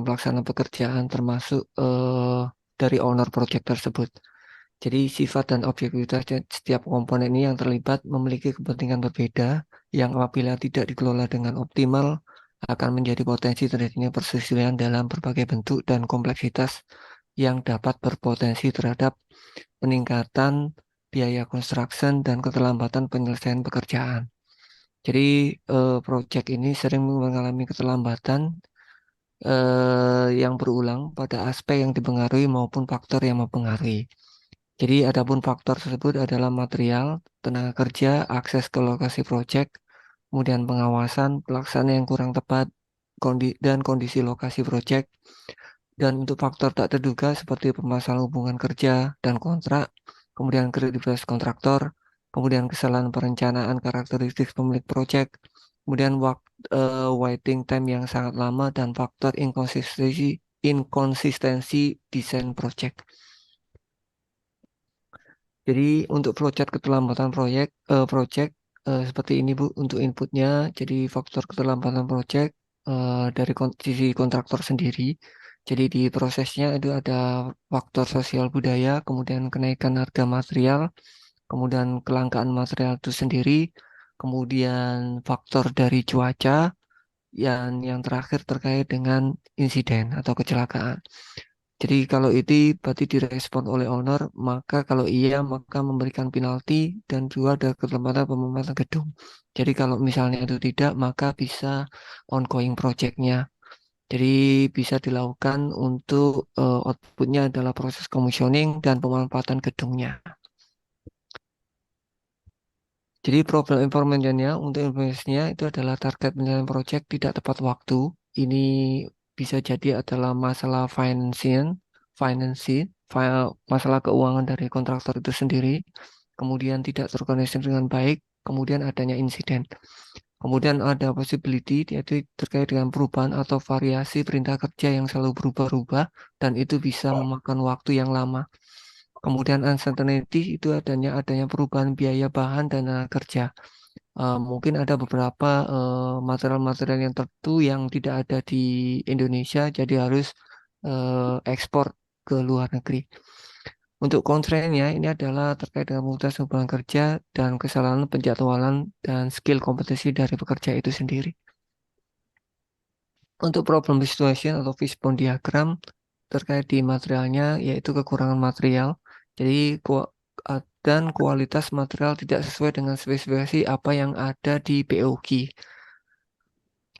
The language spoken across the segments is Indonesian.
pelaksanaan pekerjaan termasuk dari owner project tersebut. Jadi sifat dan objektivitas setiap komponen ini yang terlibat memiliki kepentingan berbeda yang apabila tidak dikelola dengan optimal akan menjadi potensi terjadinya perselisihan dalam berbagai bentuk dan kompleksitas yang dapat berpotensi terhadap peningkatan biaya construction dan keterlambatan penyelesaian pekerjaan. Jadi proyek ini sering mengalami keterlambatan yang berulang pada aspek yang dipengaruhi maupun faktor yang mempengaruhi. Jadi adapun faktor tersebut adalah material, tenaga kerja, akses ke lokasi proyek, kemudian pengawasan, pelaksanaan yang kurang tepat, dan kondisi lokasi proyek. Dan untuk faktor tak terduga seperti permasalahan hubungan kerja dan kontrak, kemudian kredibilitas kontraktor, kemudian kesalahan perencanaan karakteristik pemilik proyek, kemudian waiting time yang sangat lama dan faktor inkonsistensi desain proyek. Jadi untuk flowchart keterlambatan proyek seperti ini Bu untuk inputnya. Jadi faktor keterlambatan proyek dari sisi kontraktor sendiri. Jadi di prosesnya itu ada faktor sosial budaya, kemudian kenaikan harga material, kemudian kelangkaan material itu sendiri, kemudian faktor dari cuaca, yang terakhir terkait dengan insiden atau kecelakaan. Jadi kalau itu berarti direspon oleh owner, maka kalau iya maka memberikan penalti dan juga ada keterlambatan pembangunan gedung. Jadi kalau misalnya itu tidak, maka bisa ongoing project-nya. Jadi bisa dilakukan untuk output-nya adalah proses commissioning dan pemanfaatan gedungnya. Jadi problem informationnya untuk informasinya itu adalah target penyelesaian project tidak tepat waktu. Ini bisa jadi adalah masalah masalah keuangan dari kontraktor itu sendiri. Kemudian tidak terkoneksi dengan baik. Kemudian adanya insiden. Kemudian ada possibility yaitu terkait dengan perubahan atau variasi perintah kerja yang selalu berubah-ubah dan itu bisa memakan waktu yang lama. Kemudian uncertainty itu adanya perubahan biaya bahan dan tenaga kerja. Mungkin ada beberapa material-material yang tertentu yang tidak ada di Indonesia, jadi harus ekspor ke luar negeri. Untuk constraint-nya ini adalah terkait dengan mututas hubungan kerja dan kesalahan penjadwalan dan skill kompetensi dari pekerja itu sendiri. Untuk problem situation atau fishbone diagram terkait di materialnya yaitu kekurangan material. Jadi dan kualitas material tidak sesuai dengan spesifikasi apa yang ada di POG.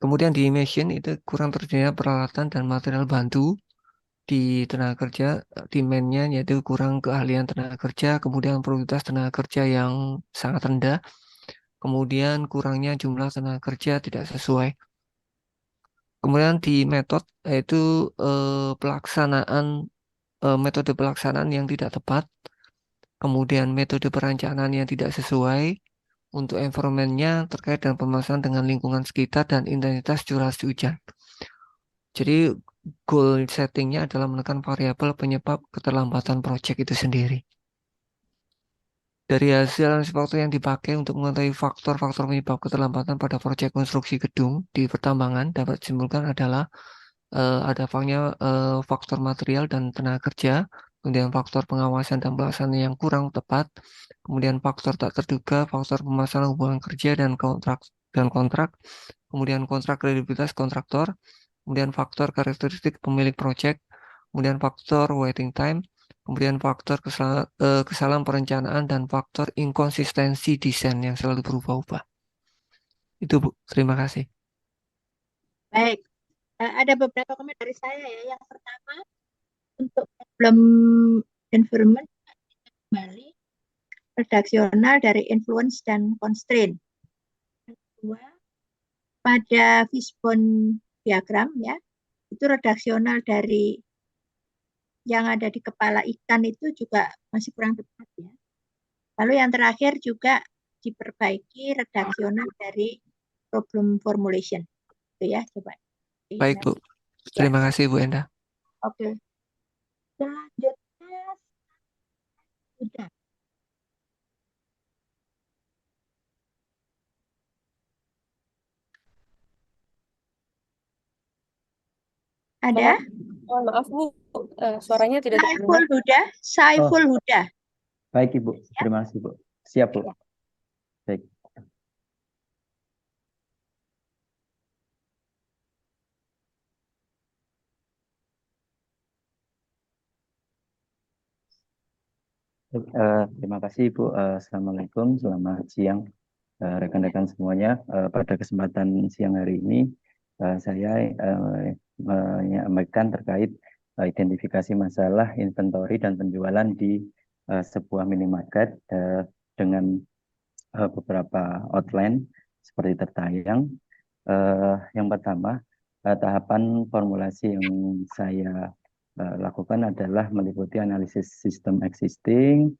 Kemudian di machine itu kurang tersedia peralatan dan material bantu di tenaga kerja, demand-nya yaitu kurang keahlian tenaga kerja, kemudian produktivitas tenaga kerja yang sangat rendah, kemudian kurangnya jumlah tenaga kerja tidak sesuai. Kemudian di metode yaitu metode pelaksanaan yang tidak tepat, kemudian metode perencanaan yang tidak sesuai untuk environment-nya terkait dengan pemasaran dengan lingkungan sekitar dan intensitas curah hujan. Jadi goal settingnya adalah menekan variabel penyebab keterlambatan proyek itu sendiri. Dari hasil analisis faktor yang dipakai untuk mengetahui faktor-faktor penyebab keterlambatan pada proyek konstruksi gedung di pertambangan dapat disimpulkan adalah ada faktor material dan tenaga kerja, kemudian faktor pengawasan dan pelaksanaan yang kurang tepat, kemudian faktor tak terduga, faktor permasalahan hubungan kerja dan kontrak, kemudian kontrak kredibilitas kontraktor, kemudian faktor karakteristik pemilik proyek, kemudian faktor waiting time, kemudian faktor kesalahan perencanaan dan faktor inkonsistensi desain yang selalu berubah-ubah. Itu Bu, terima kasih. Baik, ada beberapa komentar dari saya ya. Yang pertama, untuk problem environment kembali redaksional dari influence dan constraint. Yang kedua, pada fishbone diagram ya, itu redaksional dari yang ada di kepala ikan itu juga masih kurang tepat ya. Lalu yang terakhir juga diperbaiki redaksional dari problem formulation. Itu ya, coba. Baik Bu, Ya, terima kasih Bu Enda. oke. Selanjutnya sudah. Ada? Mohon maaf Bu, suaranya tidak terdengar. Saiful Huda, Saiful Oh, Huda. baik Ibu. Terima kasih Bu. Siap Bu. Ya. Baik. Terima kasih Ibu. Assalamualaikum. Selamat siang rekan-rekan semuanya. Pada kesempatan siang hari ini saya menyampaikan terkait identifikasi masalah inventory dan penjualan di sebuah minimarket dengan beberapa outline seperti tertayang. Yang pertama, tahapan formulasi yang saya lakukan adalah meliputi analisis sistem existing,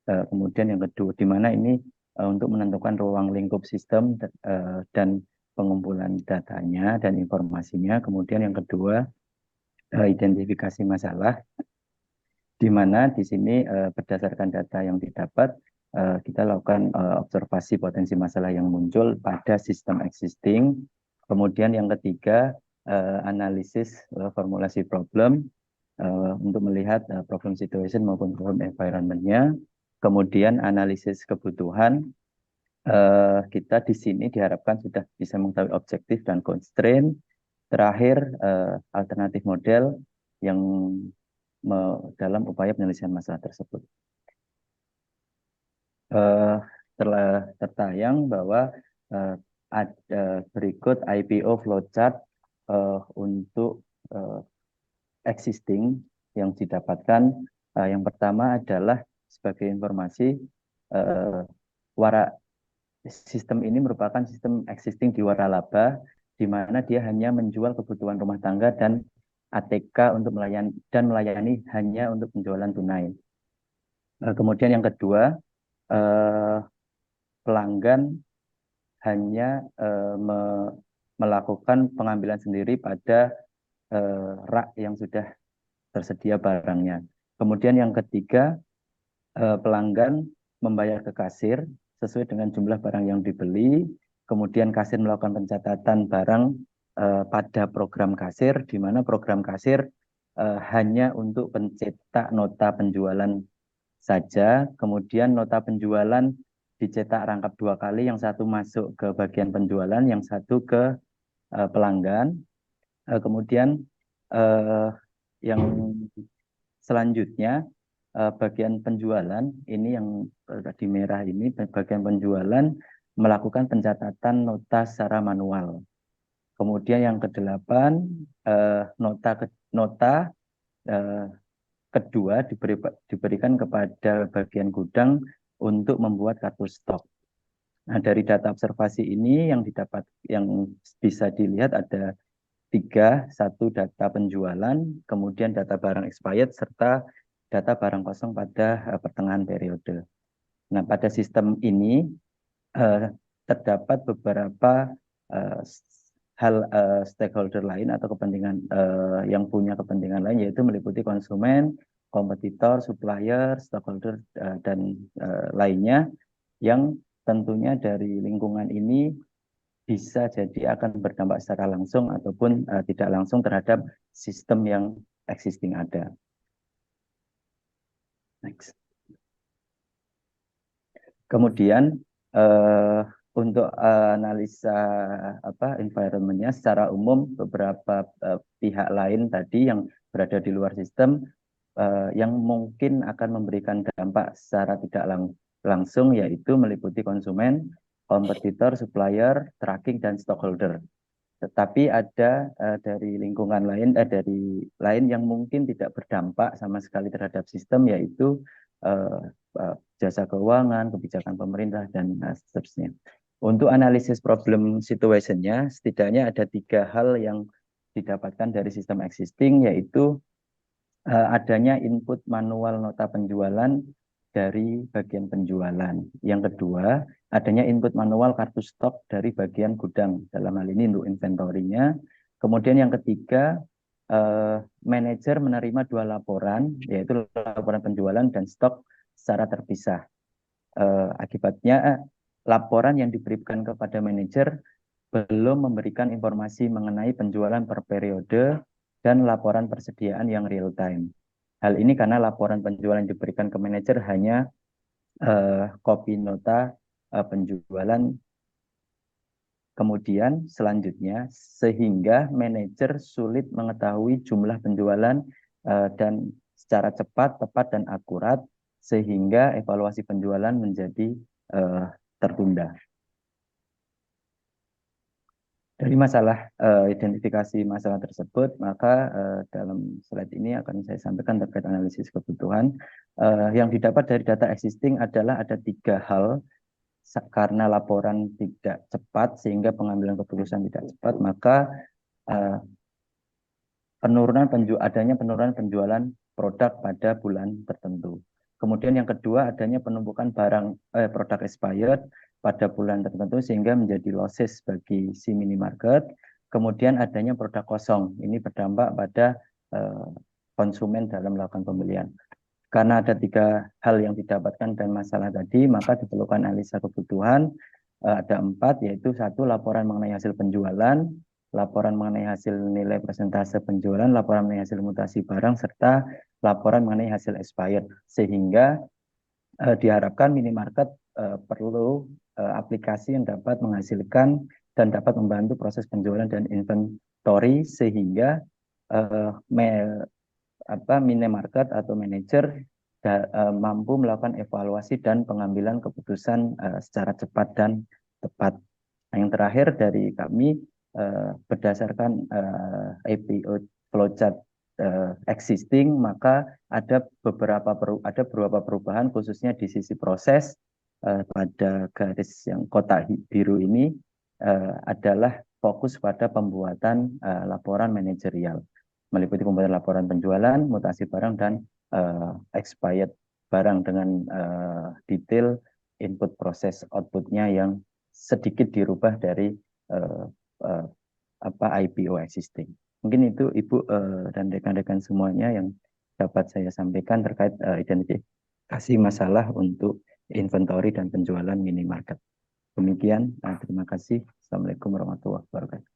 kemudian yang kedua, di mana ini untuk menentukan ruang lingkup sistem dan pengumpulan datanya dan informasinya. Kemudian yang kedua, identifikasi masalah, di mana di sini berdasarkan data yang didapat, kita lakukan observasi potensi masalah yang muncul pada sistem existing. Kemudian yang ketiga, analisis formulasi problem untuk melihat problem situation maupun problem environment-nya. Kemudian analisis kebutuhan, kita di sini diharapkan sudah bisa mengetahui objektif dan constraint. Terakhir, alternatif model yang dalam upaya penyelesaian masalah tersebut. Telah tertayang bahwa ada berikut IPO flowchart untuk existing yang didapatkan. Yang pertama adalah sebagai informasi, sistem ini merupakan sistem existing di waralaba, di mana dia hanya menjual kebutuhan rumah tangga dan ATK untuk melayani hanya untuk penjualan tunai. Kemudian yang kedua, pelanggan hanya melakukan pengambilan sendiri pada rak yang sudah tersedia barangnya. Kemudian yang ketiga, pelanggan membayar ke kasir sesuai dengan jumlah barang yang dibeli. Kemudian kasir melakukan pencatatan barang pada program kasir, di mana program kasir hanya untuk pencetak nota penjualan saja. Kemudian nota penjualan dicetak rangkap 2 kali, yang satu masuk ke bagian penjualan, yang satu ke pelanggan. Kemudian yang selanjutnya bagian penjualan ini yang di merah ini, bagian penjualan melakukan pencatatan nota secara manual. Kemudian yang kedelapan, nota kedua diberikan kepada bagian gudang untuk membuat kartu stok. Nah, dari data observasi ini yang didapat, yang bisa dilihat ada 3, 1 data penjualan, kemudian data barang expired, serta data barang kosong pada pertengahan periode. Nah, pada sistem ini terdapat beberapa hal stakeholder lain atau kepentingan yang punya kepentingan lain, yaitu meliputi konsumen, kompetitor, supplier, stakeholder dan lainnya, yang tentunya dari lingkungan ini bisa jadi akan berdampak secara langsung ataupun tidak langsung terhadap sistem yang existing ada. Next. Kemudian untuk analisa environment-nya secara umum, beberapa pihak lain tadi yang berada di luar sistem yang mungkin akan memberikan dampak secara tidak langsung, yaitu meliputi konsumen, kompetitor, supplier, tracking, dan stakeholder. Tetapi ada dari lingkungan lain, dari lain yang mungkin tidak berdampak sama sekali terhadap sistem, yaitu jasa keuangan, kebijakan pemerintah, dan seterusnya. Untuk analisis problem situation-nya, setidaknya ada 3 hal yang didapatkan dari sistem existing, yaitu adanya input manual nota penjualan dari bagian penjualan. Yang kedua, adanya input manual kartu stok dari bagian gudang, dalam hal ini untuk inventory-nya. Kemudian yang ketiga, manajer menerima 2 laporan, yaitu laporan penjualan dan stok secara terpisah. Akibatnya laporan yang diberikan kepada manajer belum memberikan informasi mengenai penjualan per periode dan laporan persediaan yang real time. Hal ini karena laporan penjualan yang diberikan ke manajer hanya kopi nota penjualan. Kemudian selanjutnya sehingga manajer sulit mengetahui jumlah penjualan dan secara cepat, tepat, dan akurat sehingga evaluasi penjualan menjadi tertunda. Dari masalah identifikasi masalah tersebut, maka dalam slide ini akan saya sampaikan terkait analisis kebutuhan. Yang didapat dari data existing adalah ada 3 hal. Karena laporan tidak cepat sehingga pengambilan keputusan tidak cepat, maka adanya penurunan penjualan produk pada bulan tertentu. Kemudian yang kedua, adanya penumpukan produk expired pada bulan tertentu sehingga menjadi losses bagi si minimarket. Kemudian adanya produk kosong, ini berdampak pada konsumen dalam melakukan pembelian. Karena ada 3 hal yang didapatkan dan masalah tadi, maka diperlukan analisa kebutuhan. Ada 4, yaitu 1, laporan mengenai hasil penjualan, laporan mengenai hasil nilai persentase penjualan, laporan mengenai hasil mutasi barang, serta laporan mengenai hasil expired. Sehingga diharapkan minimarket perlu aplikasi yang dapat menghasilkan dan dapat membantu proses penjualan dan inventory sehingga minimarket atau manajer mampu melakukan evaluasi dan pengambilan keputusan secara cepat dan tepat. Yang terakhir dari kami, berdasarkan APO flowchart existing, maka ada beberapa perubahan khususnya di sisi proses. Pada garis yang kotak biru ini adalah fokus pada pembuatan laporan manajerial, meliputi pembuatan laporan penjualan, mutasi barang, dan expired barang dengan detail input proses outputnya yang sedikit dirubah dari IPO existing. Mungkin itu Ibu dan rekan-rekan semuanya yang dapat saya sampaikan terkait identifikasi masalah untuk inventory dan penjualan minimarket. Demikian, terima kasih. Assalamualaikum warahmatullahi wabarakatuh.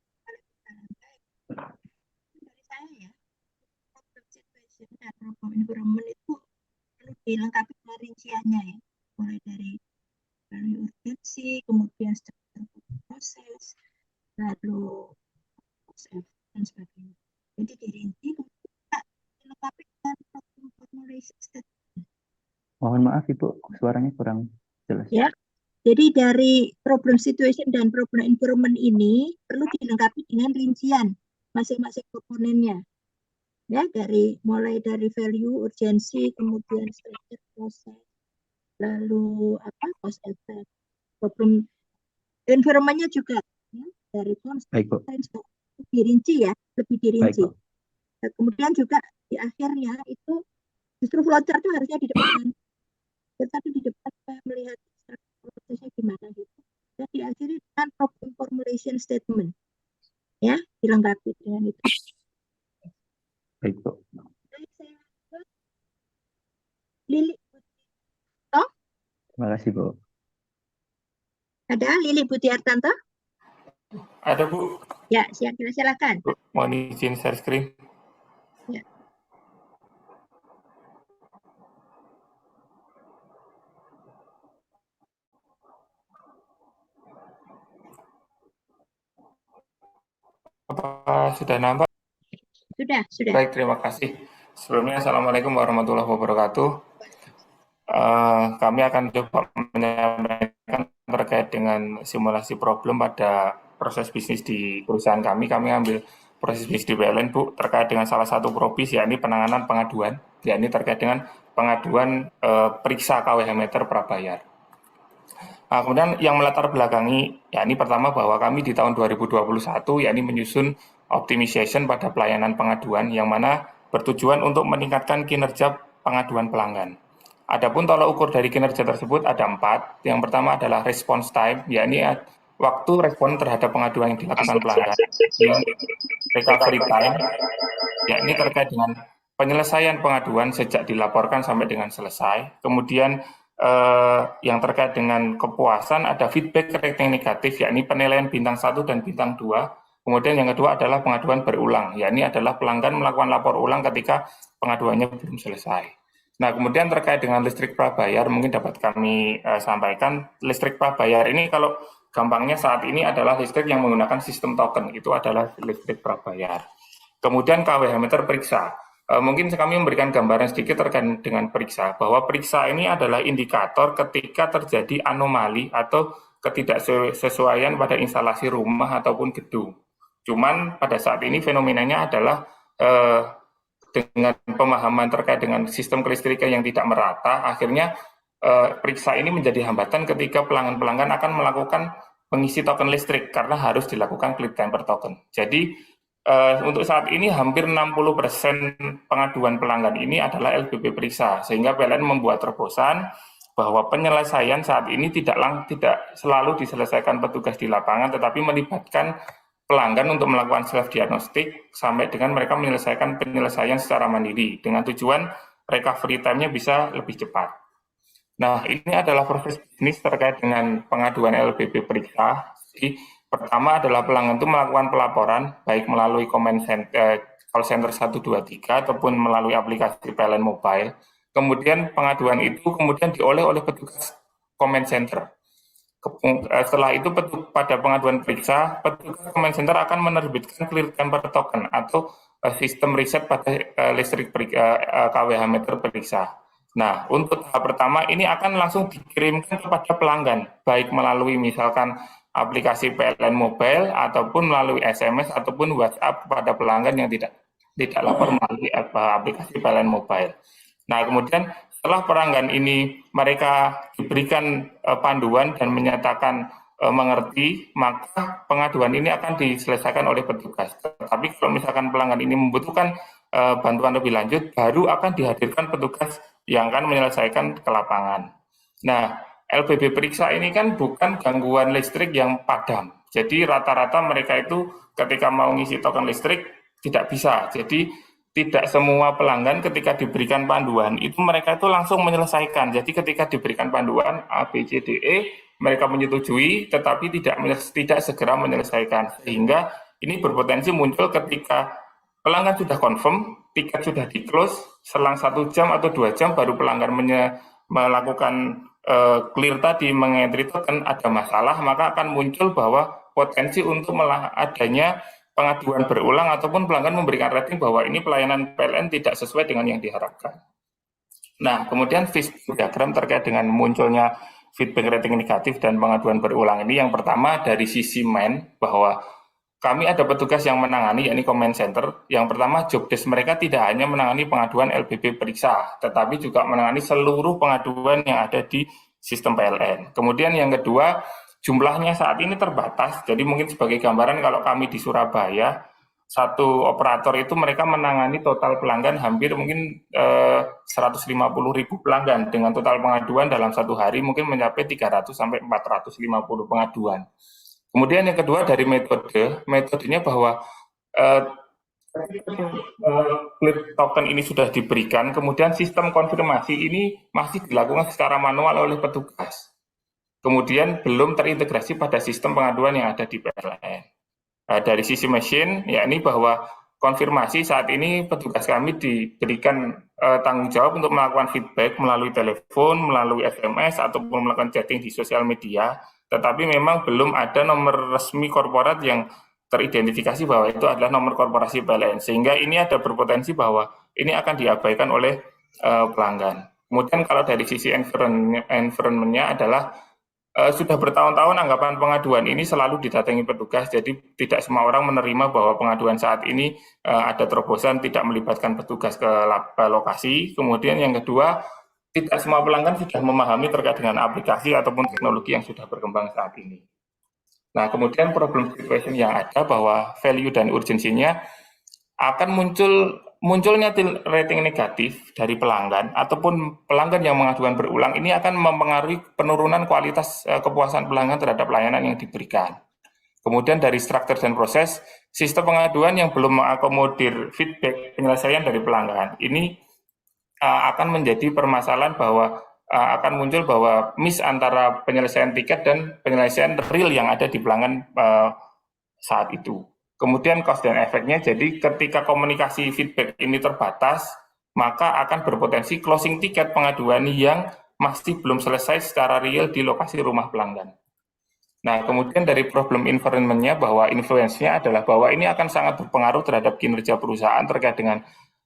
Dari saya ya, problem situation dan problem environment itu perlu dilengkapi dengan rinciannya ya, mulai dari value urgency, kemudian struktur proses, lalu dan sebagainya. Jadi dirinci, kemudian dilengkapi dengan problem formulation statement. Mohon maaf Ibu, suaranya kurang jelas. Ya, jadi dari problem situation dan problem environment ini perlu dilengkapi dengan rincian masing-masing komponennya. Ya, mulai dari value, urgensi, kemudian struktur proses, lalu cost effect, problem environment-nya juga ya, dari constraint dirinci ya, lebih dirinci. Nah, kemudian juga di akhirnya itu justru flowchart itu harusnya di depan, tetapi di depan saya melihat prosesnya gimana gitu. Dan diakhiri dengan problem formulation statement, ya, dilengkapi dengan itu. Baik, Bu. Lili, Terima kasih, Bu. ada Lili Butiartanto? Ada, Bu. Ya, silakan. Mohon izin share screen. Ya. Apa sudah nampak? Sudah. Baik, terima kasih. Sebelumnya, Assalamualaikum warahmatullahi wabarakatuh. Kami akan coba menyampaikan terkait dengan simulasi problem pada proses bisnis di perusahaan kami. Kami ambil proses bisnis di PLN, Bu, terkait dengan salah satu probis, yakni penanganan pengaduan, yakni terkait dengan pengaduan periksa KWH meter prabayar. Nah, kemudian yang melatar belakangi, yakni pertama bahwa kami di tahun 2021, yakni menyusun optimization pada pelayanan pengaduan, yang mana bertujuan untuk meningkatkan kinerja pengaduan pelanggan. Adapun tolak ukur dari kinerja tersebut ada 4. Yang pertama adalah response time, yakni waktu respon terhadap pengaduan yang dilakukan pelanggan. Recovery time, yakni terkait dengan penyelesaian pengaduan sejak dilaporkan sampai dengan selesai. Kemudian yang terkait dengan kepuasan ada feedback rating negatif, yakni penilaian bintang 1 dan bintang 2. Kemudian yang kedua adalah pengaduan berulang, yakni adalah pelanggan melakukan lapor ulang ketika pengaduannya belum selesai. Nah, kemudian terkait dengan listrik prabayar, mungkin dapat kami sampaikan, listrik prabayar ini kalau gampangnya saat ini adalah listrik yang menggunakan sistem token, itu adalah listrik prabayar. Kemudian KWH meter periksa. Mungkin kami memberikan gambaran sedikit terkait dengan periksa, bahwa periksa ini adalah indikator ketika terjadi anomali atau ketidaksesuaian pada instalasi rumah ataupun gedung. Cuman pada saat ini fenomenanya adalah dengan pemahaman terkait dengan sistem kelistrikan yang tidak merata, akhirnya periksa ini menjadi hambatan ketika pelanggan-pelanggan akan melakukan pengisi token listrik karena harus dilakukan click time per token. Jadi untuk saat ini hampir 60% pengaduan pelanggan ini adalah LBP periksa, sehingga PLN membuat terobosan bahwa penyelesaian saat ini tidak selalu diselesaikan petugas di lapangan, tetapi melibatkan pelanggan untuk melakukan self-diagnostik sampai dengan mereka menyelesaikan penyelesaian secara mandiri dengan tujuan recovery time-nya bisa lebih cepat. Nah, ini adalah proses bisnis terkait dengan pengaduan LBP periksa. Jadi, pertama adalah pelanggan itu melakukan pelaporan baik melalui call center 123 ataupun melalui aplikasi PLN Mobile. Kemudian pengaduan itu kemudian diolah oleh petugas comment center. Setelah itu pada pengaduan periksa, petugas comment center akan menerbitkan clear time per token atau sistem riset pada listrik KWH meter periksa. Nah, untuk tahap pertama ini akan langsung dikirimkan kepada pelanggan, baik melalui misalkan aplikasi PLN Mobile ataupun melalui SMS ataupun WhatsApp kepada pelanggan yang tidak lapor melalui aplikasi PLN Mobile. Nah, kemudian setelah pelanggan ini mereka diberikan panduan dan menyatakan mengerti, maka pengaduan ini akan diselesaikan oleh petugas. Tapi kalau misalkan pelanggan ini membutuhkan bantuan lebih lanjut, baru akan dihadirkan petugas yang akan menyelesaikan ke lapangan. Nah, LBP periksa ini kan bukan gangguan listrik yang padam. Jadi rata-rata mereka itu ketika mau ngisi token listrik tidak bisa. Jadi tidak semua pelanggan ketika diberikan panduan itu mereka itu langsung menyelesaikan. Jadi ketika diberikan panduan A, B, C, D, E, mereka menyetujui tetapi tidak segera menyelesaikan. Sehingga ini berpotensi muncul ketika pelanggan sudah confirm, tiket sudah di-close, selang 1 jam atau 2 jam baru pelanggan melakukan clear tadi, mengentry token ada masalah, maka akan muncul bahwa potensi untuk adanya pengaduan berulang ataupun pelanggan memberikan rating bahwa ini pelayanan PLN tidak sesuai dengan yang diharapkan. Nah, kemudian feedback diagram terkait dengan munculnya feedback rating negatif dan pengaduan berulang ini, yang pertama dari sisi main, bahwa kami ada petugas yang menangani, yakni comment center. Yang pertama, job desk mereka tidak hanya menangani pengaduan LBP periksa, tetapi juga menangani seluruh pengaduan yang ada di sistem PLN. Kemudian yang kedua, jumlahnya saat ini terbatas, jadi mungkin sebagai gambaran kalau kami di Surabaya, satu operator itu mereka menangani total pelanggan hampir mungkin 150.000 pelanggan, dengan total pengaduan dalam satu hari mungkin mencapai 300 sampai 450 pengaduan. Kemudian yang kedua dari metodenya bahwa clear token ini sudah diberikan, kemudian sistem konfirmasi ini masih dilakukan secara manual oleh petugas. Kemudian belum terintegrasi pada sistem pengaduan yang ada di PLN. Dari sisi mesin, yakni bahwa konfirmasi saat ini petugas kami diberikan tanggung jawab untuk melakukan feedback melalui telepon, melalui SMS, ataupun melakukan chatting di sosial media, tetapi memang belum ada nomor resmi korporat yang teridentifikasi bahwa itu adalah nomor korporasi PLN, sehingga ini ada berpotensi bahwa ini akan diabaikan oleh pelanggan. Kemudian kalau dari sisi environment-nya adalah sudah bertahun-tahun anggapan pengaduan ini selalu didatangi petugas, jadi tidak semua orang menerima bahwa pengaduan saat ini ada terobosan tidak melibatkan petugas ke lokasi. Kemudian yang kedua, tidak semua pelanggan sudah memahami terkait dengan aplikasi ataupun teknologi yang sudah berkembang saat ini. Nah, kemudian problem situation yang ada bahwa value dan urgensinya akan munculnya rating negatif dari pelanggan ataupun pelanggan yang mengadukan berulang ini akan mempengaruhi penurunan kualitas kepuasan pelanggan terhadap layanan yang diberikan. Kemudian dari struktur dan proses, sistem pengaduan yang belum mengakomodir feedback penyelesaian dari pelanggan ini akan menjadi permasalahan bahwa akan muncul bahwa miss antara penyelesaian tiket dan penyelesaian real yang ada di pelanggan saat itu. Kemudian cost dan efeknya, jadi ketika komunikasi feedback ini terbatas, maka akan berpotensi closing tiket pengaduan yang masih belum selesai secara real di lokasi rumah pelanggan. Nah, kemudian dari problem environment-nya bahwa influence-nya adalah bahwa ini akan sangat berpengaruh terhadap kinerja perusahaan terkait dengan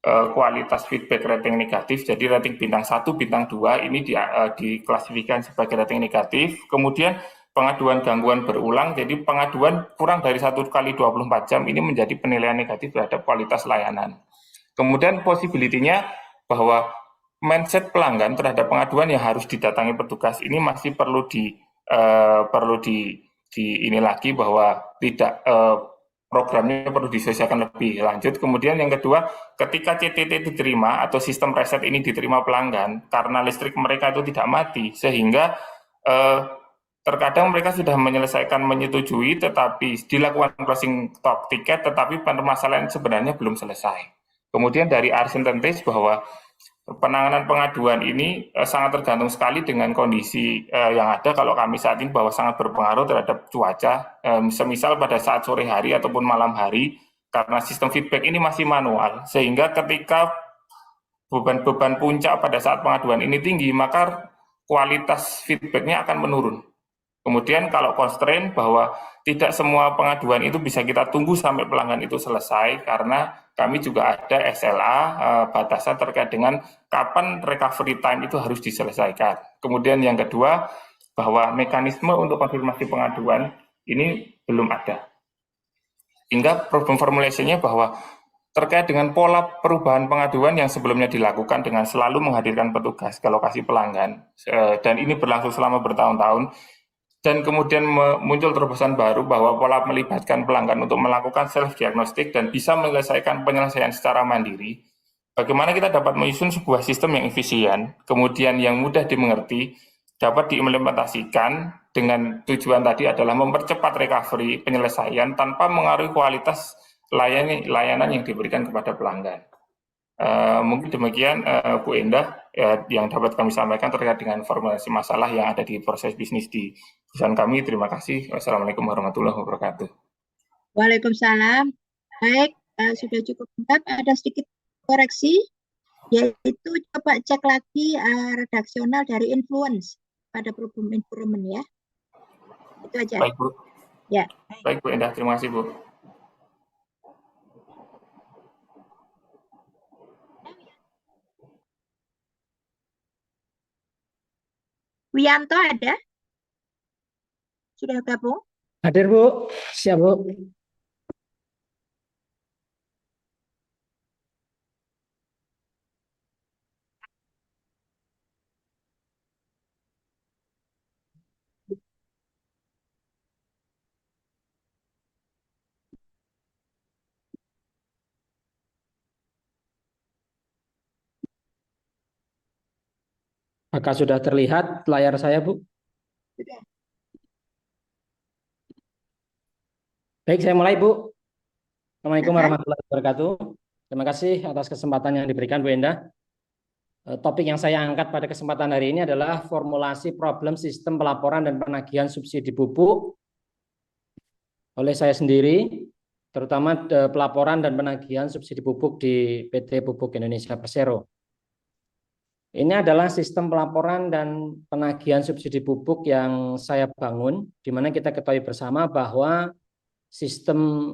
kualitas feedback rating negatif. Jadi rating bintang 1, bintang 2 ini diklasifikasikan sebagai rating negatif. Kemudian pengaduan gangguan berulang, jadi pengaduan kurang dari 1 kali 24 jam ini menjadi penilaian negatif terhadap kualitas layanan. Kemudian possibility-nya bahwa mindset pelanggan terhadap pengaduan yang harus didatangi petugas ini masih perlu ini lagi bahwa tidak programnya perlu diselesaikan lebih lanjut. Kemudian yang kedua, ketika CTT diterima atau sistem reset ini diterima pelanggan karena listrik mereka itu tidak mati, sehingga terkadang mereka sudah menyetujui tetapi dilakukan closing stock tiket, tetapi permasalahan sebenarnya belum selesai. Kemudian dari Arsententis bahwa penanganan pengaduan ini sangat tergantung sekali dengan kondisi yang ada. Kalau kami saat ini bahwa sangat berpengaruh terhadap cuaca, semisal pada saat sore hari ataupun malam hari, karena sistem feedback ini masih manual, sehingga ketika beban-beban puncak pada saat pengaduan ini tinggi, maka kualitas feedbacknya akan menurun. Kemudian kalau constraint bahwa tidak semua pengaduan itu bisa kita tunggu sampai pelanggan itu selesai, karena kami juga ada SLA batasan terkait dengan kapan recovery time itu harus diselesaikan. Kemudian yang kedua, bahwa mekanisme untuk konfirmasi pengaduan ini belum ada. Hingga problem formulasinya bahwa terkait dengan pola perubahan pengaduan yang sebelumnya dilakukan dengan selalu menghadirkan petugas ke lokasi pelanggan, dan ini berlangsung selama bertahun-tahun, dan kemudian muncul terobosan baru bahwa pola melibatkan pelanggan untuk melakukan self-diagnostik dan bisa menyelesaikan penyelesaian secara mandiri. Bagaimana kita dapat menyusun sebuah sistem yang efisien, kemudian yang mudah dimengerti, dapat diimplementasikan dengan tujuan tadi adalah mempercepat recovery penyelesaian tanpa mengaruhi kualitas layanan yang diberikan kepada pelanggan. Mungkin demikian Bu Endah yang dapat kami sampaikan terkait dengan formulasi masalah yang ada di proses bisnis di perusahaan kami. Terima kasih. Wassalamualaikum warahmatullahi wabarakatuh. Waalaikumsalam. Baik, sudah cukup lengkap. Ada sedikit koreksi, yaitu coba cek lagi redaksional dari influence pada problem improvement ya. Itu aja. Baik Bu. Ya. Baik Bu Endah, terima kasih Bu. Wianto ada? Sudah gabung? Hadir Bu, siap Bu. Apakah sudah terlihat layar saya Bu? Sudah. Baik, saya mulai Bu. Assalamualaikum Silakan. warahmatullahi wabarakatuh. Terima kasih atas kesempatan yang diberikan Bu Endah. Topik yang saya angkat pada kesempatan hari ini adalah formulasi problem sistem pelaporan dan penagihan subsidi pupuk oleh saya sendiri, terutama pelaporan dan penagihan subsidi pupuk di PT Pupuk Indonesia Persero. Ini adalah sistem pelaporan dan penagihan subsidi pupuk yang saya bangun, di mana kita ketahui bersama bahwa sistem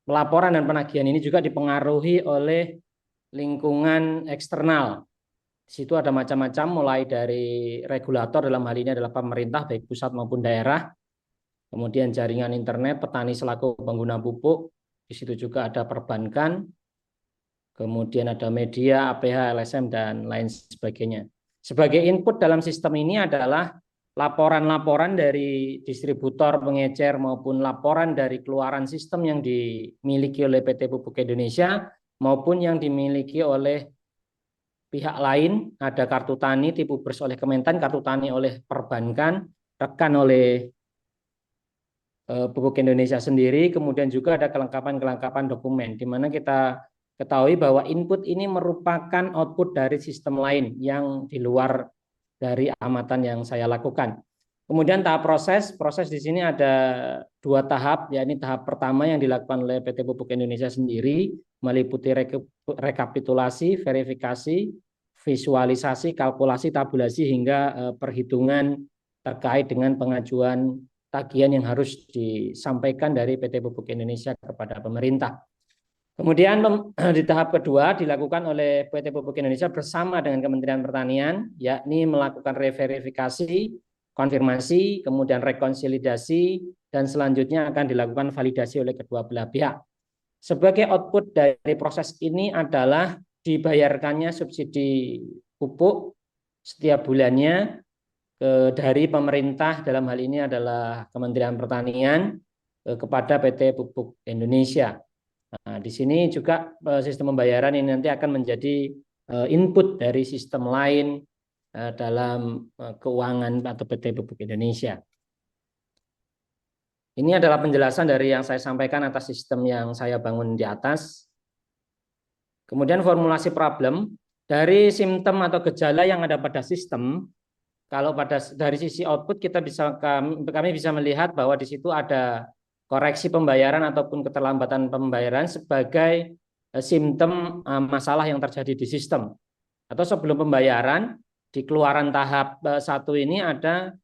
pelaporan dan penagihan ini juga dipengaruhi oleh lingkungan eksternal. Di situ ada macam-macam, mulai dari regulator, dalam hal ini adalah pemerintah, baik pusat maupun daerah, kemudian jaringan internet, petani selaku pengguna pupuk, di situ juga ada perbankan, kemudian ada media, APH, LSM, dan lain sebagainya. Sebagai input dalam sistem ini adalah laporan-laporan dari distributor, pengecer, maupun laporan dari keluaran sistem yang dimiliki oleh PT Pupuk Indonesia, maupun yang dimiliki oleh pihak lain. Ada kartu tani, Tipubers oleh Kementan, kartu tani oleh perbankan, rekan oleh Pupuk Indonesia sendiri, kemudian juga ada kelengkapan-kelengkapan dokumen, di mana kita ketahui bahwa input ini merupakan output dari sistem lain yang di luar dari amatan yang saya lakukan. Kemudian tahap proses di sini ada 2 tahap, yakni tahap pertama yang dilakukan oleh PT Pupuk Indonesia sendiri, meliputi rekapitulasi, verifikasi, visualisasi, kalkulasi, tabulasi, hingga perhitungan terkait dengan pengajuan tagihan yang harus disampaikan dari PT Pupuk Indonesia kepada pemerintah. Kemudian di tahap kedua dilakukan oleh PT Pupuk Indonesia bersama dengan Kementerian Pertanian, yakni melakukan reverifikasi, konfirmasi, kemudian rekonsolidasi, dan selanjutnya akan dilakukan validasi oleh kedua belah pihak. Sebagai output dari proses ini adalah dibayarkannya subsidi pupuk setiap bulannya dari pemerintah, dalam hal ini adalah Kementerian Pertanian, kepada PT Pupuk Indonesia. Nah, di sini juga sistem pembayaran ini nanti akan menjadi input dari sistem lain dalam keuangan atau PT Pupuk Indonesia. Ini adalah penjelasan dari yang saya sampaikan atas sistem yang saya bangun di atas. Kemudian formulasi problem dari simptom atau gejala yang ada pada sistem. Kalau dari sisi output kami bisa melihat bahwa di situ ada koreksi pembayaran ataupun keterlambatan pembayaran sebagai simptom masalah yang terjadi di sistem. Atau sebelum pembayaran, di keluaran tahap 1 ini ada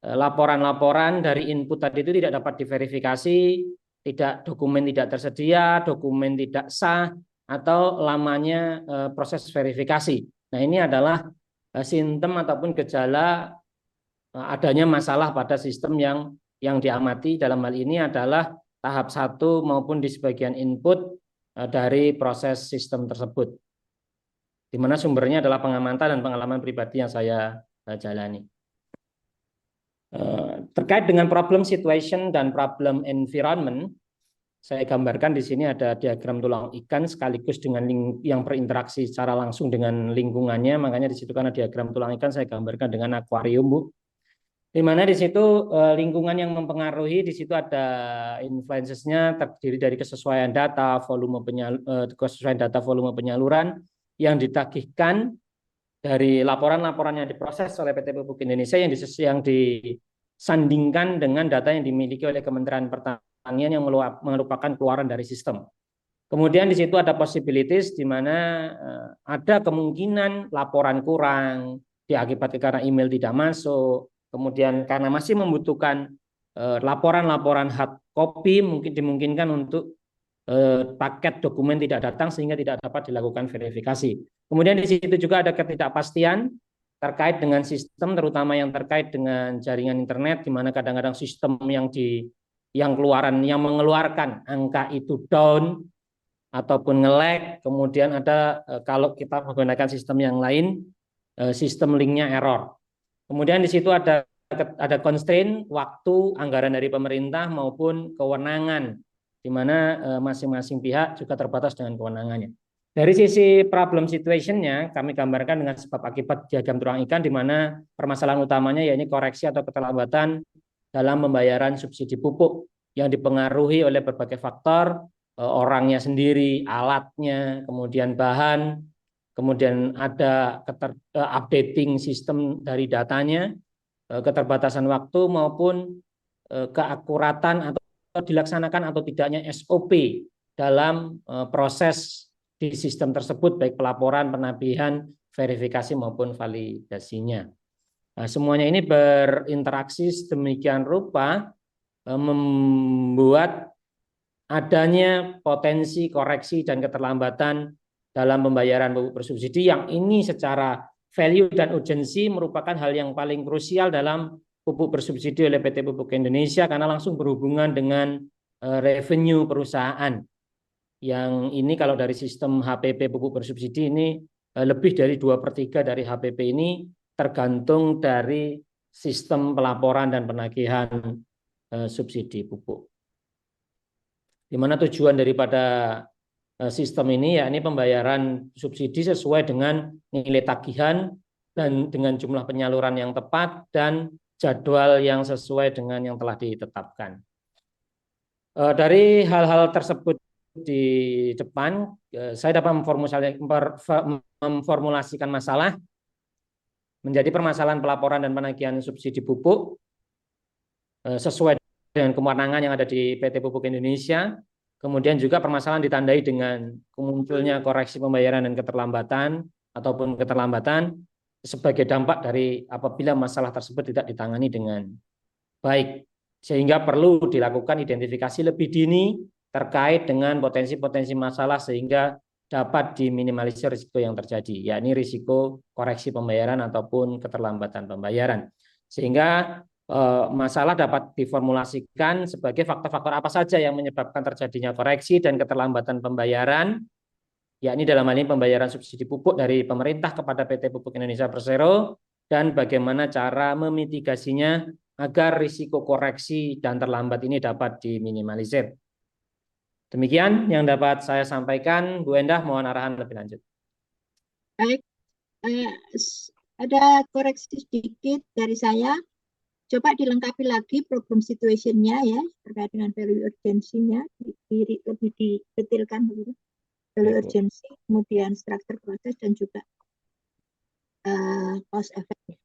laporan-laporan dari input tadi itu tidak dapat diverifikasi, dokumen tidak tersedia, dokumen tidak sah, atau lamanya proses verifikasi. Nah, ini adalah simptom ataupun gejala adanya masalah pada sistem yang diamati. Dalam hal ini adalah tahap 1 maupun di sebagian input dari proses sistem tersebut, di mana sumbernya adalah pengamatan dan pengalaman pribadi yang saya jalani. Terkait dengan problem situation dan problem environment, saya gambarkan di sini ada diagram tulang ikan sekaligus dengan yang berinteraksi secara langsung dengan lingkungannya. Makanya di situ karena diagram tulang ikan saya gambarkan dengan akuarium, Bu. Di mana di situ lingkungan yang mempengaruhi, di situ ada influences-nya terdiri dari kesesuaian data, volume penyaluran yang ditagihkan dari laporan-laporan yang diproses oleh PT Pupuk Indonesia yang disandingkan dengan data yang dimiliki oleh Kementerian Pertanian yang merupakan keluaran dari sistem. Kemudian di situ ada possibilities di mana ada kemungkinan laporan kurang diakibatkan karena email tidak masuk. Kemudian karena masih membutuhkan laporan-laporan hard copy, mungkin dimungkinkan untuk paket dokumen tidak datang sehingga tidak dapat dilakukan verifikasi. Kemudian di situ juga ada ketidakpastian terkait dengan sistem, terutama yang terkait dengan jaringan internet, di mana kadang-kadang sistem yang mengeluarkan angka itu down ataupun nge-lag. Kemudian ada kalau kita menggunakan sistem yang lain, sistem linknya error. Kemudian di situ ada constraint waktu, anggaran dari pemerintah maupun kewenangan, di mana masing-masing pihak juga terbatas dengan kewenangannya. Dari sisi problem situation-nya, kami gambarkan dengan sebab akibat diagram tulang ikan, di mana permasalahan utamanya yaitu koreksi atau keterlambatan dalam pembayaran subsidi pupuk yang dipengaruhi oleh berbagai faktor, orangnya sendiri, alatnya, kemudian bahan, kemudian ada updating sistem dari datanya, keterbatasan waktu maupun keakuratan atau dilaksanakan atau tidaknya SOP dalam proses di sistem tersebut, baik pelaporan, penagihan, verifikasi maupun validasinya. Nah, semuanya ini berinteraksi sedemikian rupa membuat adanya potensi koreksi dan keterlambatan dalam pembayaran pupuk bersubsidi, yang ini secara value dan urgensi merupakan hal yang paling krusial dalam pupuk bersubsidi oleh PT Pupuk Indonesia karena langsung berhubungan dengan revenue perusahaan. Yang ini kalau dari sistem HPP pupuk bersubsidi ini lebih dari 2/3 dari HPP ini tergantung dari sistem pelaporan dan penagihan subsidi pupuk. Di mana tujuan daripada sistem ini yakni pembayaran subsidi sesuai dengan nilai tagihan dan dengan jumlah penyaluran yang tepat dan jadwal yang sesuai dengan yang telah ditetapkan. Dari hal-hal tersebut di depan, saya dapat memformulasikan masalah menjadi permasalahan pelaporan dan penagihan subsidi pupuk sesuai dengan kewenangan yang ada di PT Pupuk Indonesia. Kemudian juga permasalahan ditandai dengan munculnya koreksi pembayaran dan keterlambatan ataupun keterlambatan sebagai dampak dari apabila masalah tersebut tidak ditangani dengan baik. Sehingga perlu dilakukan identifikasi lebih dini terkait dengan potensi-potensi masalah sehingga dapat diminimalisir risiko yang terjadi, yakni risiko koreksi pembayaran ataupun keterlambatan pembayaran. Sehingga masalah dapat diformulasikan sebagai faktor-faktor apa saja yang menyebabkan terjadinya koreksi dan keterlambatan pembayaran, yakni dalam hal ini pembayaran subsidi pupuk dari pemerintah kepada PT Pupuk Indonesia Persero, dan bagaimana cara memitigasinya agar risiko koreksi dan terlambat ini dapat diminimalisir. Demikian yang dapat saya sampaikan. Bu Endah, mohon arahan lebih lanjut. Baik, ada koreksi sedikit dari saya. Coba dilengkapi lagi problem situation-nya ya, terkait dengan value urgency-nya, lebih didetailkan begitu. Value urgency, kemudian struktur proses, dan juga cost effect.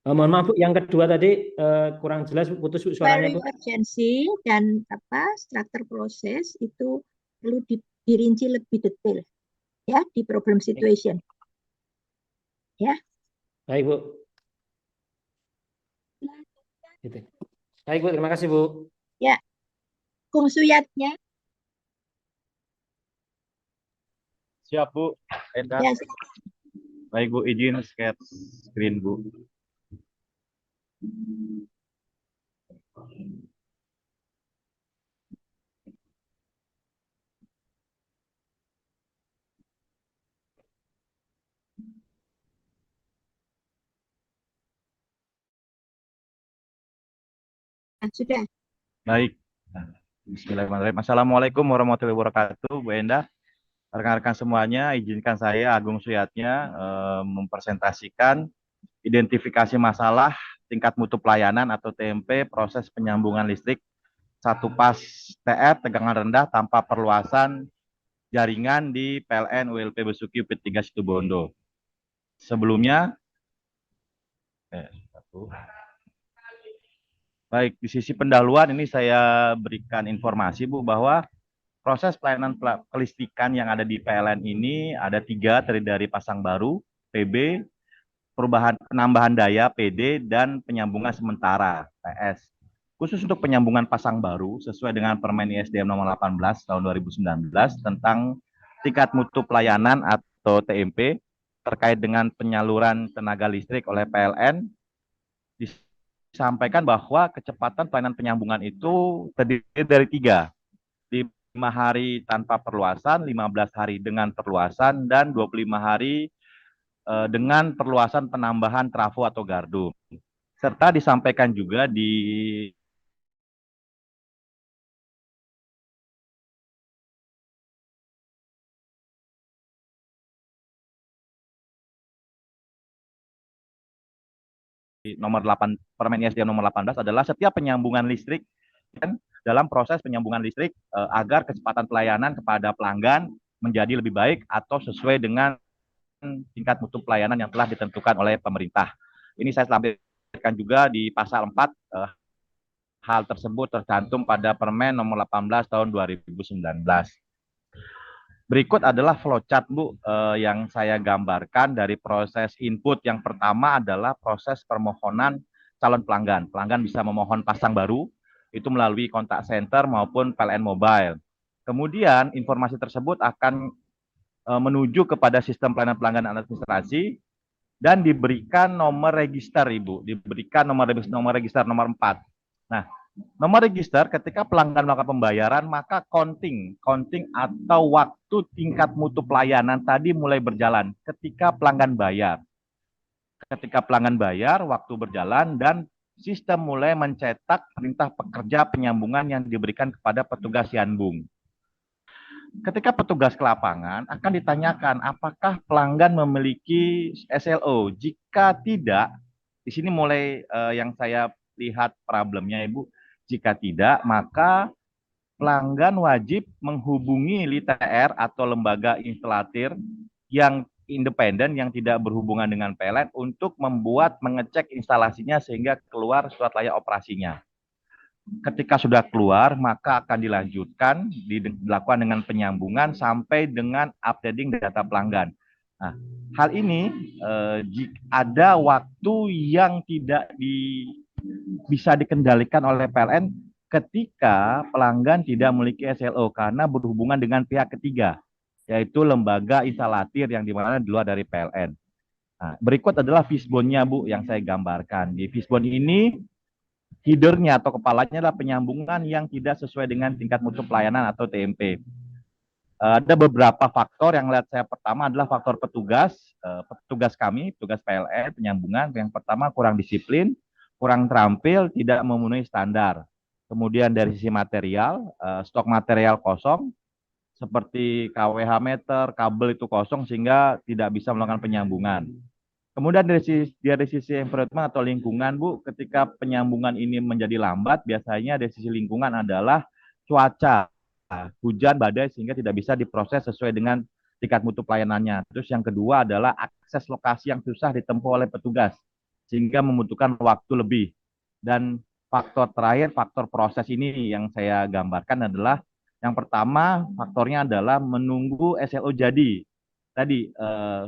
Mohon maaf Bu, yang kedua tadi kurang jelas, putus suaranya Bu. Value urgency dan struktur proses itu perlu dirinci lebih detail ya di problem situation. Ya. Baik Bu. Gitu. Baik Bu, terima kasih Bu. Ya, Kung Suyatnya. Siap Bu, Endah. Ya, Baik Bu, izin share screen Bu. sudah. Baik. Bismillahirrahmanirrahim. Assalamualaikum warahmatullahi wabarakatuh, Bu Endah. Rekan-rekan semuanya, izinkan saya Agung Suyatnya mempresentasikan identifikasi masalah tingkat mutu pelayanan atau TMP proses penyambungan listrik satu pas TR tegangan rendah tanpa perluasan jaringan di PLN ULP Besuki UP3 Situbondo. Sebelumnya, baik, di sisi pendahuluan ini saya berikan informasi Bu bahwa proses pelayanan kelistrikan yang ada di PLN ini ada 3, terdiri dari pasang baru, PB, penambahan daya, PD, dan penyambungan sementara, PS. Khusus untuk penyambungan pasang baru, sesuai dengan Permen ISDM nomor 18 tahun 2019 tentang tingkat mutu pelayanan atau TMP terkait dengan penyaluran tenaga listrik oleh PLN, disampaikan bahwa kecepatan pelayanan penyambungan itu terdiri dari 3. 5 hari tanpa perluasan, 15 hari dengan perluasan, dan 25 hari dengan perluasan penambahan trafo atau gardu. Serta disampaikan juga di nomor 8 Permen ISDM nomor 18 adalah setiap penyambungan listrik kan, dalam proses penyambungan listrik agar kecepatan pelayanan kepada pelanggan menjadi lebih baik atau sesuai dengan tingkat mutu pelayanan yang telah ditentukan oleh pemerintah. Ini saya sampaikan juga di pasal 4 hal tersebut tercantum pada Permen nomor 18 tahun 2019. Berikut adalah flowchart Bu yang saya gambarkan dari proses input. Yang pertama adalah proses permohonan calon pelanggan. Pelanggan bisa memohon pasang baru, itu melalui kontak center maupun PLN Mobile. Kemudian informasi tersebut akan menuju kepada sistem pelayanan pelanggan administrasi dan diberikan nomor register Ibu, diberikan nomor register nomor 4. Nah, nomor register ketika pelanggan melakukan pembayaran, maka counting atau waktu tingkat mutu pelayanan tadi mulai berjalan ketika pelanggan bayar. Ketika pelanggan bayar, waktu berjalan dan sistem mulai mencetak perintah pekerja penyambungan yang diberikan kepada petugas Yanbung. Ketika petugas ke lapangan akan ditanyakan apakah pelanggan memiliki SLO. Jika tidak, di sini mulai yang saya lihat problemnya Ibu. Jika tidak, maka pelanggan wajib menghubungi LITR atau lembaga instalatir yang independen yang tidak berhubungan dengan PLN untuk mengecek instalasinya sehingga keluar surat layak operasinya. Ketika sudah keluar, maka akan dilakukan dengan penyambungan sampai dengan updating data pelanggan. Nah, hal ini jika ada waktu yang tidak bisa dikendalikan oleh PLN ketika pelanggan tidak memiliki SLO karena berhubungan dengan pihak ketiga, yaitu lembaga instalatir yang dimana di luar dari PLN. Nah, berikut adalah fishbone-nya, Bu, yang saya gambarkan. Di fishbone ini, header-nya atau kepalanya adalah penyambungan yang tidak sesuai dengan tingkat mutu pelayanan atau TMP. Ada beberapa faktor yang lihat saya. Pertama adalah faktor petugas kami, petugas PLN, penyambungan. Yang pertama kurang disiplin, kurang terampil, tidak memenuhi standar. Kemudian dari sisi material, stok material kosong, seperti KWH meter, kabel itu kosong sehingga tidak bisa melakukan penyambungan. Kemudian dari sisi environment atau lingkungan, Bu, ketika penyambungan ini menjadi lambat, biasanya dari sisi lingkungan adalah cuaca, hujan, badai, sehingga tidak bisa diproses sesuai dengan tingkat mutu pelayanannya. Terus yang kedua adalah akses lokasi yang susah ditempuh oleh petugas, sehingga membutuhkan waktu lebih. Dan faktor terakhir, faktor proses ini yang saya gambarkan adalah yang pertama, faktornya adalah menunggu SLO jadi. Tadi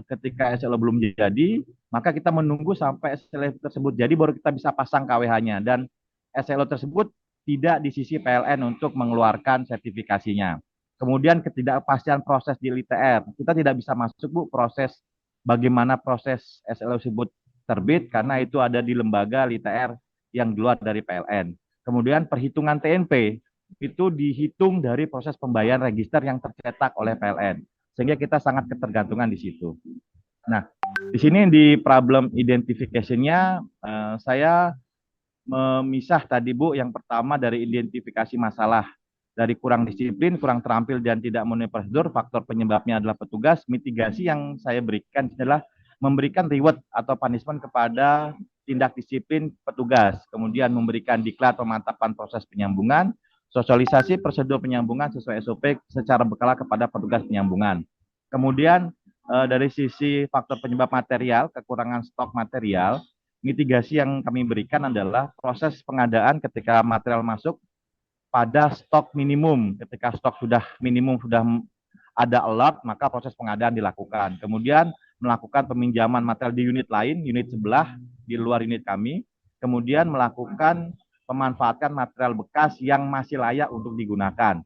ketika SLO belum jadi, maka kita menunggu sampai SLO tersebut jadi baru kita bisa pasang KWH-nya, dan SLO tersebut tidak di sisi PLN untuk mengeluarkan sertifikasinya. Kemudian ketidakpastian proses di LITR, kita tidak bisa masuk, Bu, proses bagaimana proses SLO tersebut terbit karena itu ada di lembaga LITR yang di luar dari PLN. Kemudian perhitungan TNP itu dihitung dari proses pembayaran register yang tercetak oleh PLN. Sehingga kita sangat ketergantungan di situ. Nah, di sini di problem identification-nya saya memisah tadi, Bu, yang pertama dari identifikasi masalah dari kurang disiplin, kurang terampil dan tidak memenuhi prosedur, faktor penyebabnya adalah petugas. Mitigasi yang saya berikan adalah memberikan reward atau punishment kepada tindak disiplin petugas, kemudian memberikan diklat pemantapan proses penyambungan, sosialisasi prosedur penyambungan sesuai SOP secara berkala kepada petugas penyambungan. Kemudian dari sisi faktor penyebab material, kekurangan stok material, mitigasi yang kami berikan adalah proses pengadaan ketika material masuk pada stok minimum. Ketika stok sudah minimum, sudah ada alert, maka proses pengadaan dilakukan. Kemudian melakukan peminjaman material di unit lain, unit sebelah, di luar unit kami. Kemudian melakukan memanfaatkan material bekas yang masih layak untuk digunakan.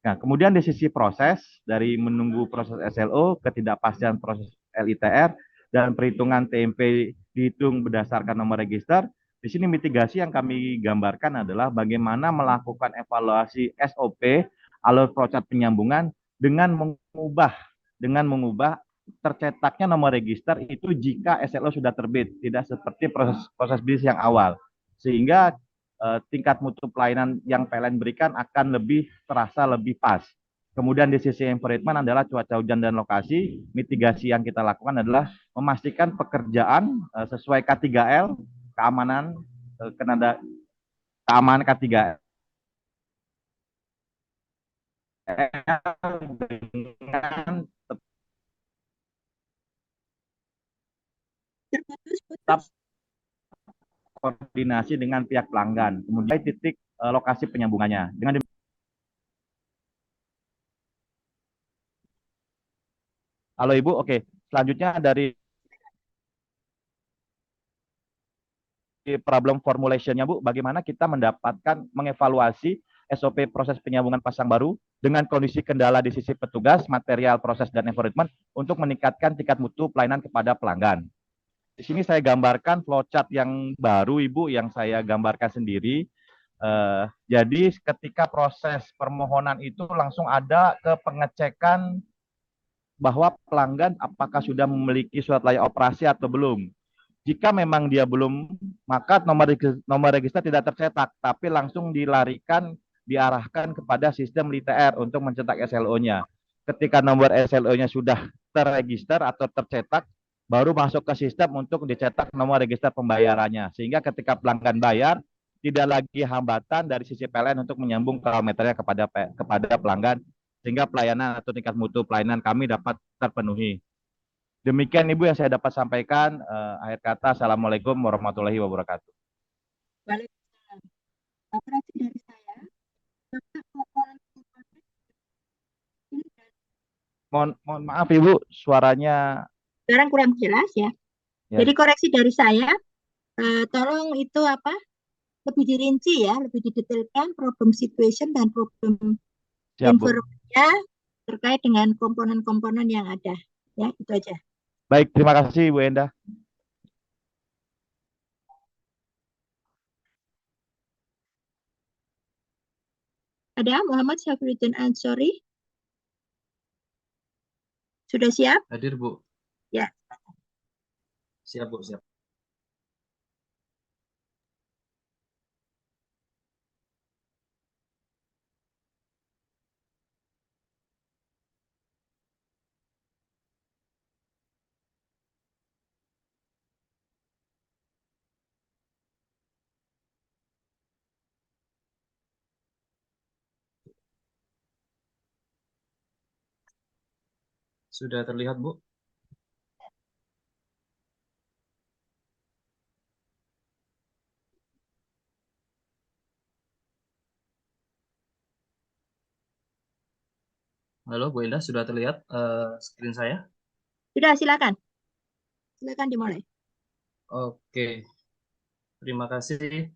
Nah, kemudian di sisi proses, dari menunggu proses SLO, ketidakpastian proses LITR, dan perhitungan TMP dihitung berdasarkan nomor register, di sini mitigasi yang kami gambarkan adalah bagaimana melakukan evaluasi SOP, alur proses penyambungan, dengan mengubah tercetaknya nomor register itu jika SLO sudah terbit, tidak seperti proses bisnis yang awal. Sehingga tingkat mutu pelayanan yang PLN berikan akan lebih terasa lebih pas. Kemudian di sisi environment adalah cuaca hujan dan lokasi. Mitigasi yang kita lakukan adalah memastikan pekerjaan sesuai K3L, keamanan K3L dengan tetap koordinasi dengan pihak pelanggan. Kemudian titik lokasi penyambungannya. Dengan Halo Ibu, oke. Selanjutnya dari problem formulation-nya, Bu, bagaimana kita mengevaluasi SOP proses penyambungan pasang baru dengan kondisi kendala di sisi petugas, material, proses, dan environment untuk meningkatkan tingkat mutu pelayanan kepada pelanggan. Di sini saya gambarkan flowchart yang baru, Ibu, yang saya gambarkan sendiri. Jadi ketika proses permohonan itu langsung ada ke pengecekan bahwa pelanggan apakah sudah memiliki surat layak operasi atau belum. Jika memang dia belum, maka nomor register tidak tercetak, tapi langsung diarahkan kepada sistem LITR untuk mencetak SLO-nya. Ketika nomor SLO-nya sudah terregister atau tercetak, baru masuk ke sistem untuk dicetak nomor register pembayarannya. Sehingga ketika pelanggan bayar, tidak lagi hambatan dari sisi PLN untuk menyambung kilometernya kepada pelanggan, sehingga pelayanan atau tingkat mutu pelayanan kami dapat terpenuhi. Demikian Ibu yang saya dapat sampaikan. Akhir kata, Assalamualaikum warahmatullahi wabarakatuh. Waalaikumsalam. Koreksi dari saya, Bapak komponen ini Mohon maaf Ibu, suaranya sekarang kurang jelas ya. ya. Jadi koreksi dari saya, tolong itu apa? Lebih dirinci ya, lebih didetailkan problem situation dan problem Siap Bu. environment-nya terkait dengan komponen-komponen yang ada. Ya, itu aja. Baik, terima kasih Bu Endah. Ada Muhammad Syafruddin Ansori? Sudah siap? Hadir, Bu. Ya. Siap, Bu, siap. Sudah terlihat, Bu? Halo, Bu Endah, sudah terlihat screen saya? Sudah, silakan. Silakan dimulai. Oke. Terima kasih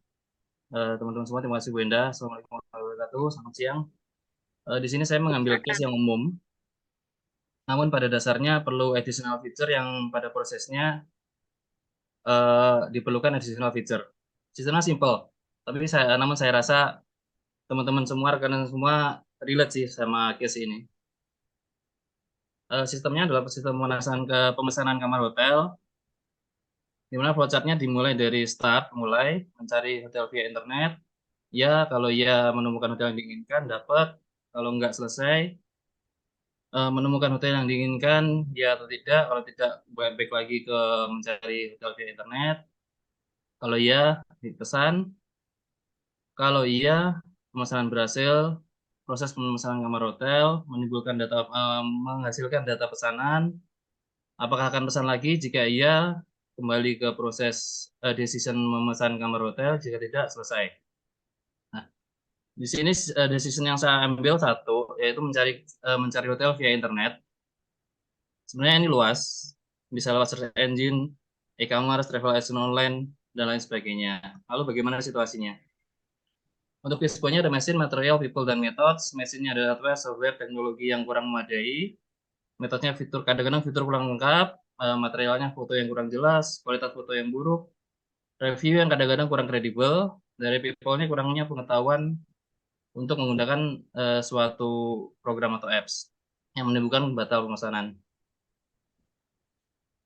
teman-teman semua. Terima kasih Bu Endah. Assalamualaikum warahmatullahi wabarakatuh. Selamat siang. Di sini saya mengambil case yang umum. Namun pada dasarnya perlu additional feature yang pada prosesnya diperlukan additional feature. Sistemnya simple, tapi namun saya rasa teman-teman semua, rekan semua relate sih sama case ini. Sistemnya adalah sistem pemesanan kamar hotel, di mana flowchartnya dimulai dari start, mulai mencari hotel via internet. Ya, kalau ya menemukan hotel yang diinginkan, dapat. Kalau nggak selesai, menemukan hotel yang diinginkan, ya atau tidak. Kalau tidak, back lagi ke mencari hotel via internet. Kalau ya, dipesan. Kalau iya, pemesanan berhasil, proses pemesanan kamar hotel, menghasilkan data pesanan. Apakah akan pesan lagi? Jika iya, kembali ke proses decision memesan kamar hotel. Jika tidak, selesai. Nah, di sini decision yang saya ambil satu, yaitu mencari hotel via internet. Sebenarnya ini luas, bisa lewat search engine, e-commerce, travel agent online, dan lain sebagainya. Lalu bagaimana situasinya? Untuk display-nya ada mesin, material, people, dan methods. Mesinnya ada hardware, software, teknologi yang kurang memadai. Metodenya kadang-kadang fitur kurang lengkap, materialnya foto yang kurang jelas, kualitas foto yang buruk, review yang kadang-kadang kurang kredibel, dari people-nya kurangnya pengetahuan untuk menggunakan suatu program atau apps yang menimbulkan batal pemesanan.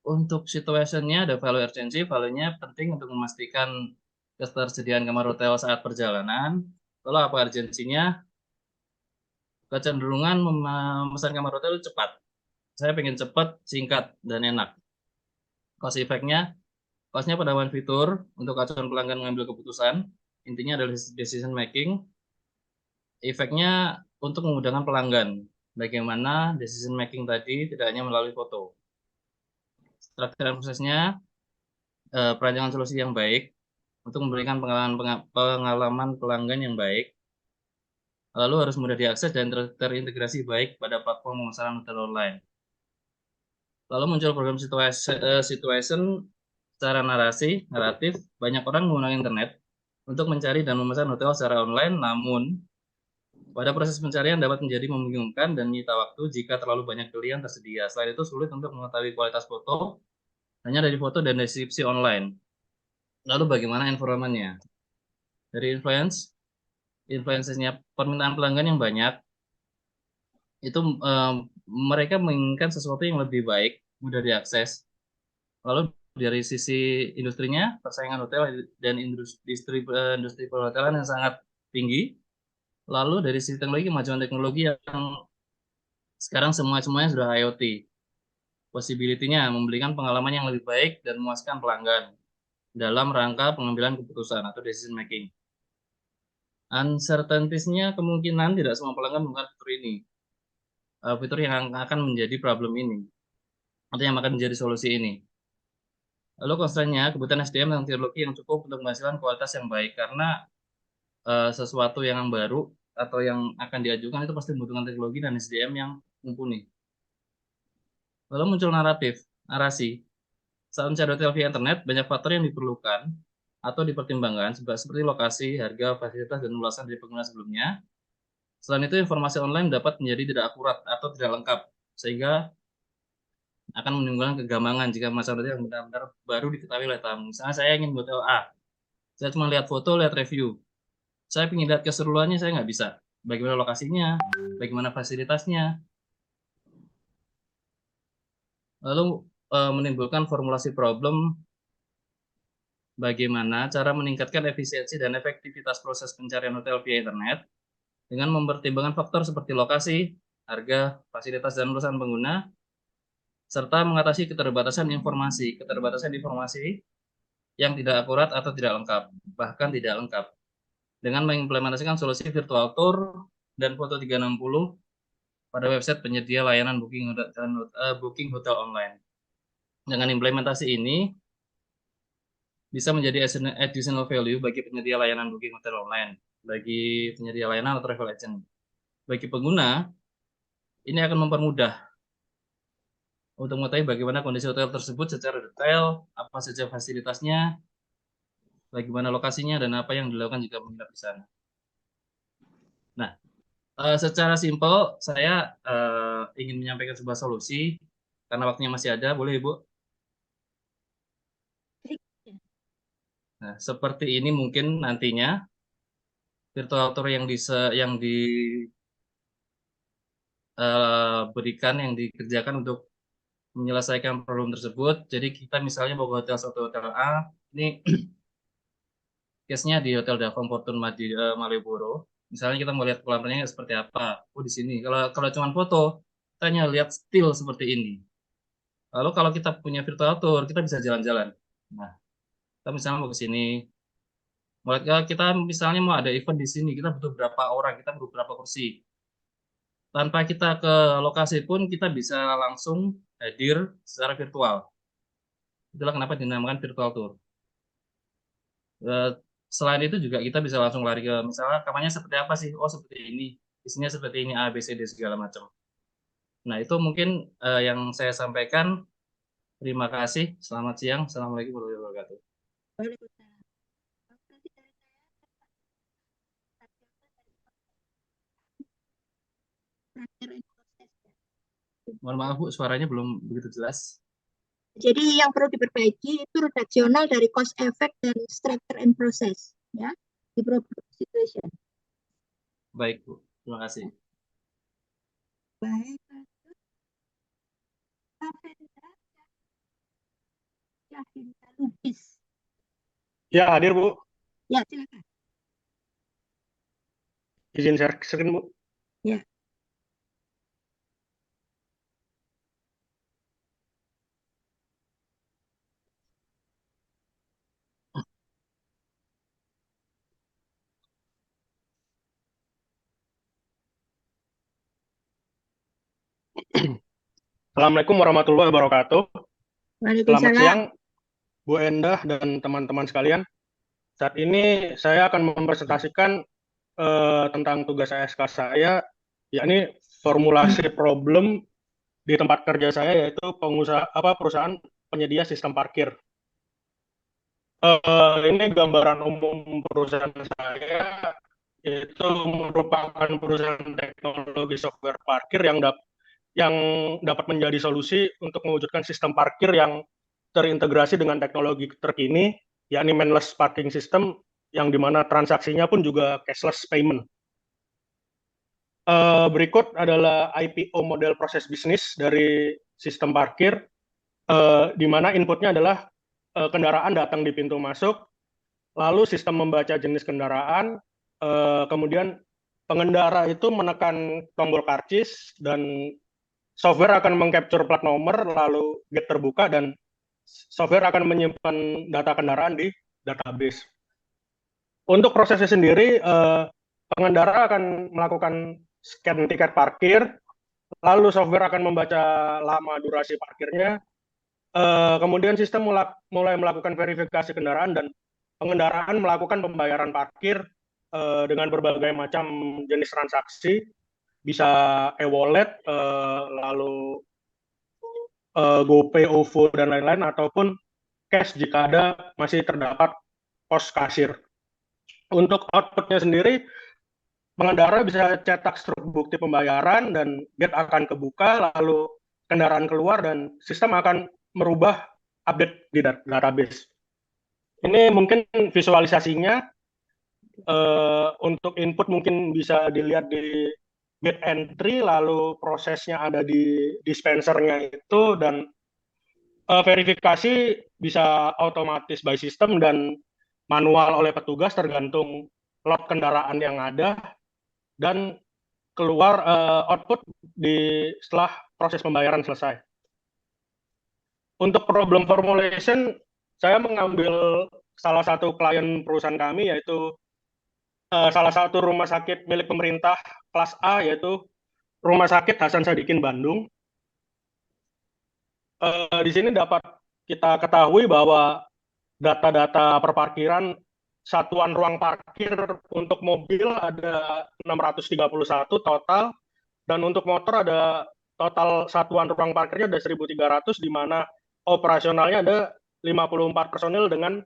Untuk situation-nya ada value urgency, value-nya penting untuk memastikan ketersediaan kamar hotel saat perjalanan. Lalu apa urgensinya? Kecenderungan memesan kamar hotel itu cepat. Saya pengen cepat, singkat, dan enak. Cost effect-nya, cost-nya penambahan fitur untuk calon pelanggan mengambil keputusan. Intinya adalah decision making. Efeknya untuk memudahkan pelanggan. Bagaimana decision making tadi tidak hanya melalui foto. Struktur prosesnya, perancangan solusi yang baik untuk memberikan pengalaman pelanggan yang baik. Lalu harus mudah diakses dan terintegrasi baik pada platform pemesanan hotel online. Lalu muncul program situation secara naratif, banyak orang menggunakan internet untuk mencari dan memesan hotel secara online, namun pada proses pencarian dapat menjadi membingungkan dan menyita waktu jika terlalu banyak pilihan tersedia. Selain itu sulit untuk mengetahui kualitas foto hanya dari foto dan deskripsi online. Lalu bagaimana environment-nya? Dari influence-nya permintaan pelanggan yang banyak, itu mereka menginginkan sesuatu yang lebih baik, mudah diakses. Lalu dari sisi industrinya, persaingan hotel dan industri perhotelan yang sangat tinggi. Lalu dari sisi teknologi, kemajuan teknologi yang sekarang semuanya sudah IoT. Possibility-nya memberikan pengalaman yang lebih baik dan memuaskan pelanggan dalam rangka pengambilan keputusan atau decision making. Uncertainties-nya kemungkinan tidak semua pelanggan menggunakan fitur ini. Fitur yang akan menjadi problem ini. atau yang akan menjadi solusi ini. Lalu constraint-nya kebutuhan SDM dan teknologi yang cukup untuk menghasilkan kualitas yang baik, karena sesuatu yang baru atau yang akan diajukan itu pasti membutuhkan teknologi dan SDM yang mumpuni. Lalu muncul narasi. Saat mencari hotel via internet, banyak faktor yang diperlukan atau dipertimbangkan seperti lokasi, harga, fasilitas, dan ulasan dari pengguna sebelumnya. Selain itu, informasi online dapat menjadi tidak akurat atau tidak lengkap, sehingga akan menimbulkan kegambangan jika masalah yang benar-benar baru diketahui oleh tamu. Misalnya saya ingin hotel A, saya cuma lihat foto, lihat review. Saya ingin lihat keseruannya, saya nggak bisa. Bagaimana lokasinya, bagaimana fasilitasnya. Lalu menimbulkan formulasi problem bagaimana cara meningkatkan efisiensi dan efektivitas proses pencarian hotel via internet dengan mempertimbangkan faktor seperti lokasi, harga, fasilitas, dan urusan pengguna, serta mengatasi keterbatasan informasi yang tidak akurat atau tidak lengkap, bahkan tidak lengkap, dengan mengimplementasikan solusi virtual tour dan foto 360 pada website penyedia layanan booking hotel online. Dengan implementasi ini, bisa menjadi additional value bagi penyedia layanan booking hotel online, bagi penyedia layanan atau travel agent. Bagi pengguna, ini akan mempermudah untuk mengetahui bagaimana kondisi hotel tersebut secara detail, apa saja fasilitasnya, bagaimana lokasinya, dan apa yang dilakukan jika menginap di sana. Nah, secara simpel, saya ingin menyampaikan sebuah solusi, karena waktunya masih ada, boleh Ibu? Nah, seperti ini mungkin nantinya virtual tour yang diberikan, yang dikerjakan untuk menyelesaikan problem tersebut. Jadi kita misalnya mau ke suatu hotel A, ini case-nya di Hotel Davom Fortune Malioboro. Misalnya kita mau lihat kolam renangnya seperti apa. Oh, di sini. Kalau cuma foto, kita hanya lihat still seperti ini. Lalu kalau kita punya virtual tour, kita bisa jalan-jalan. Nah, kita misalnya mau ke sini. Kita misalnya mau ada event di sini, kita butuh berapa orang, kita butuh berapa kursi. Tanpa kita ke lokasi pun, kita bisa langsung hadir secara virtual. Itulah kenapa dinamakan virtual tour. Selain itu juga kita bisa langsung lari ke, misalnya kamarnya seperti apa sih? Oh, seperti ini. Isinya seperti ini, A, B, C, D, segala macam. Nah, itu mungkin yang saya sampaikan. Terima kasih. Selamat siang. Assalamualaikum warahmatullahi wabarakatuh. Waalaikumsalam. Mohon maaf Bu, suaranya belum begitu jelas. Jadi yang perlu diperbaiki itu redaksional dari cause effect dan structure and process, ya, di problem situation. Baik Bu, terima kasih. Baik. Lubis. Ya, hadir Bu. Ya, silakan. Izin share screen Bu. Ya. Assalamualaikum warahmatullahi wabarakatuh. Waalaikumsalam. Selamat siang, Bu Endah dan teman-teman sekalian. Saat ini saya akan mempresentasikan tentang tugas ASK saya, yakni formulasi problem di tempat kerja saya, yaitu perusahaan penyedia sistem parkir. Ini gambaran umum perusahaan saya, yaitu merupakan perusahaan teknologi software parkir yang dapat menjadi solusi untuk mewujudkan sistem parkir yang terintegrasi dengan teknologi terkini, yakni manless parking system, yang dimana transaksinya pun juga cashless payment. Berikut adalah IPO model proses bisnis dari sistem parkir, di mana inputnya adalah kendaraan datang di pintu masuk, lalu sistem membaca jenis kendaraan, kemudian pengendara itu menekan tombol karcis, dan software akan mengcapture plat nomor, lalu gate terbuka, dan software akan menyimpan data kendaraan di database. Untuk prosesnya sendiri, pengendara akan melakukan scan tiket parkir, lalu software akan membaca lama durasi parkirnya, kemudian sistem mulai melakukan verifikasi kendaraan dan pengendaraan melakukan pembayaran parkir dengan berbagai macam jenis transaksi, bisa e-wallet, lalu GoPay, OVO, dan lain-lain, ataupun cash jika ada masih terdapat pos kasir. Untuk outputnya sendiri, pengendara bisa cetak struk bukti pembayaran dan gate akan kebuka, lalu kendaraan keluar dan sistem akan merubah update di database. Ini mungkin visualisasinya. Untuk input mungkin bisa dilihat di gate entry, lalu prosesnya ada di dispensernya itu, dan verifikasi bisa otomatis by system dan manual oleh petugas tergantung lot kendaraan yang ada, dan keluar output setelah proses pembayaran selesai. Untuk problem formulation, saya mengambil salah satu klien perusahaan kami, yaitu salah satu rumah sakit milik pemerintah kelas A, yaitu Rumah Sakit Hasan Sadikin Bandung. Di sini dapat kita ketahui bahwa data-data perparkiran satuan ruang parkir untuk mobil ada 631 total, dan untuk motor ada total satuan ruang parkirnya ada 1.300, di mana operasionalnya ada 54 personil dengan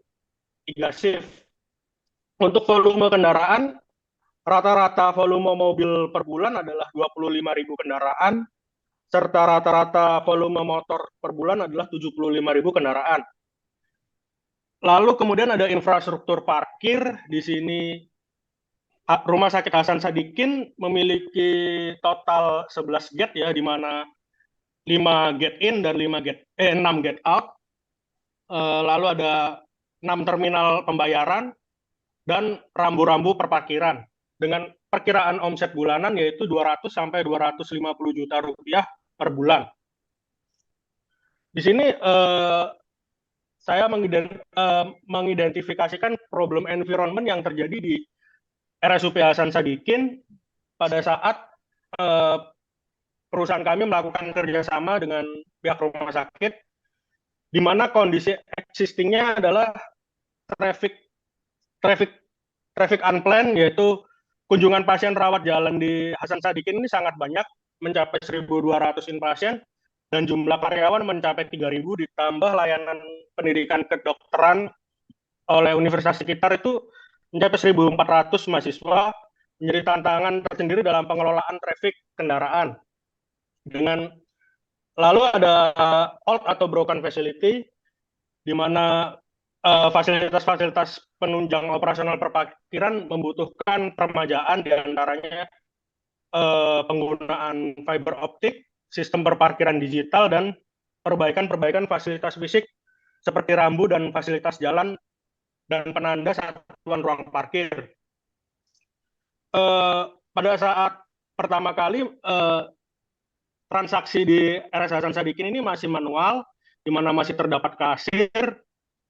3 shift. Untuk volume kendaraan, rata-rata volume mobil per bulan adalah 25.000 kendaraan, serta rata-rata volume motor per bulan adalah 75.000 kendaraan. Lalu kemudian ada infrastruktur parkir. Di sini Rumah Sakit Hasan Sadikin memiliki total 11 gate, ya, di mana 5 gate in dan 6 gate out. Lalu ada 6 terminal pembayaran dan rambu-rambu perparkiran dengan perkiraan omset bulanan yaitu 200 sampai 250 juta rupiah per bulan. Di sini saya mengidentifikasikan problem environment yang terjadi di RSUP Hasan Sadikin pada saat perusahaan kami melakukan kerjasama dengan pihak rumah sakit, di mana kondisi existingnya adalah traffic unplanned, yaitu kunjungan pasien rawat jalan di Hasan Sadikin ini sangat banyak, mencapai 1.200 inpasien, dan jumlah karyawan mencapai 3.000, ditambah layanan pendidikan kedokteran oleh universitas sekitar itu mencapai 1.400 mahasiswa, menjadi tantangan tersendiri dalam pengelolaan traffic kendaraan. Lalu ada old atau broken facility, di mana fasilitas-fasilitas penunjang operasional perparkiran membutuhkan permajaan, diantaranya penggunaan fiber optik, sistem perparkiran digital, dan perbaikan fasilitas fisik seperti rambu dan fasilitas jalan dan penanda satuan ruang parkir. Pada saat pertama kali transaksi di RS Hasan Sadikin ini masih manual, di mana masih terdapat kasir,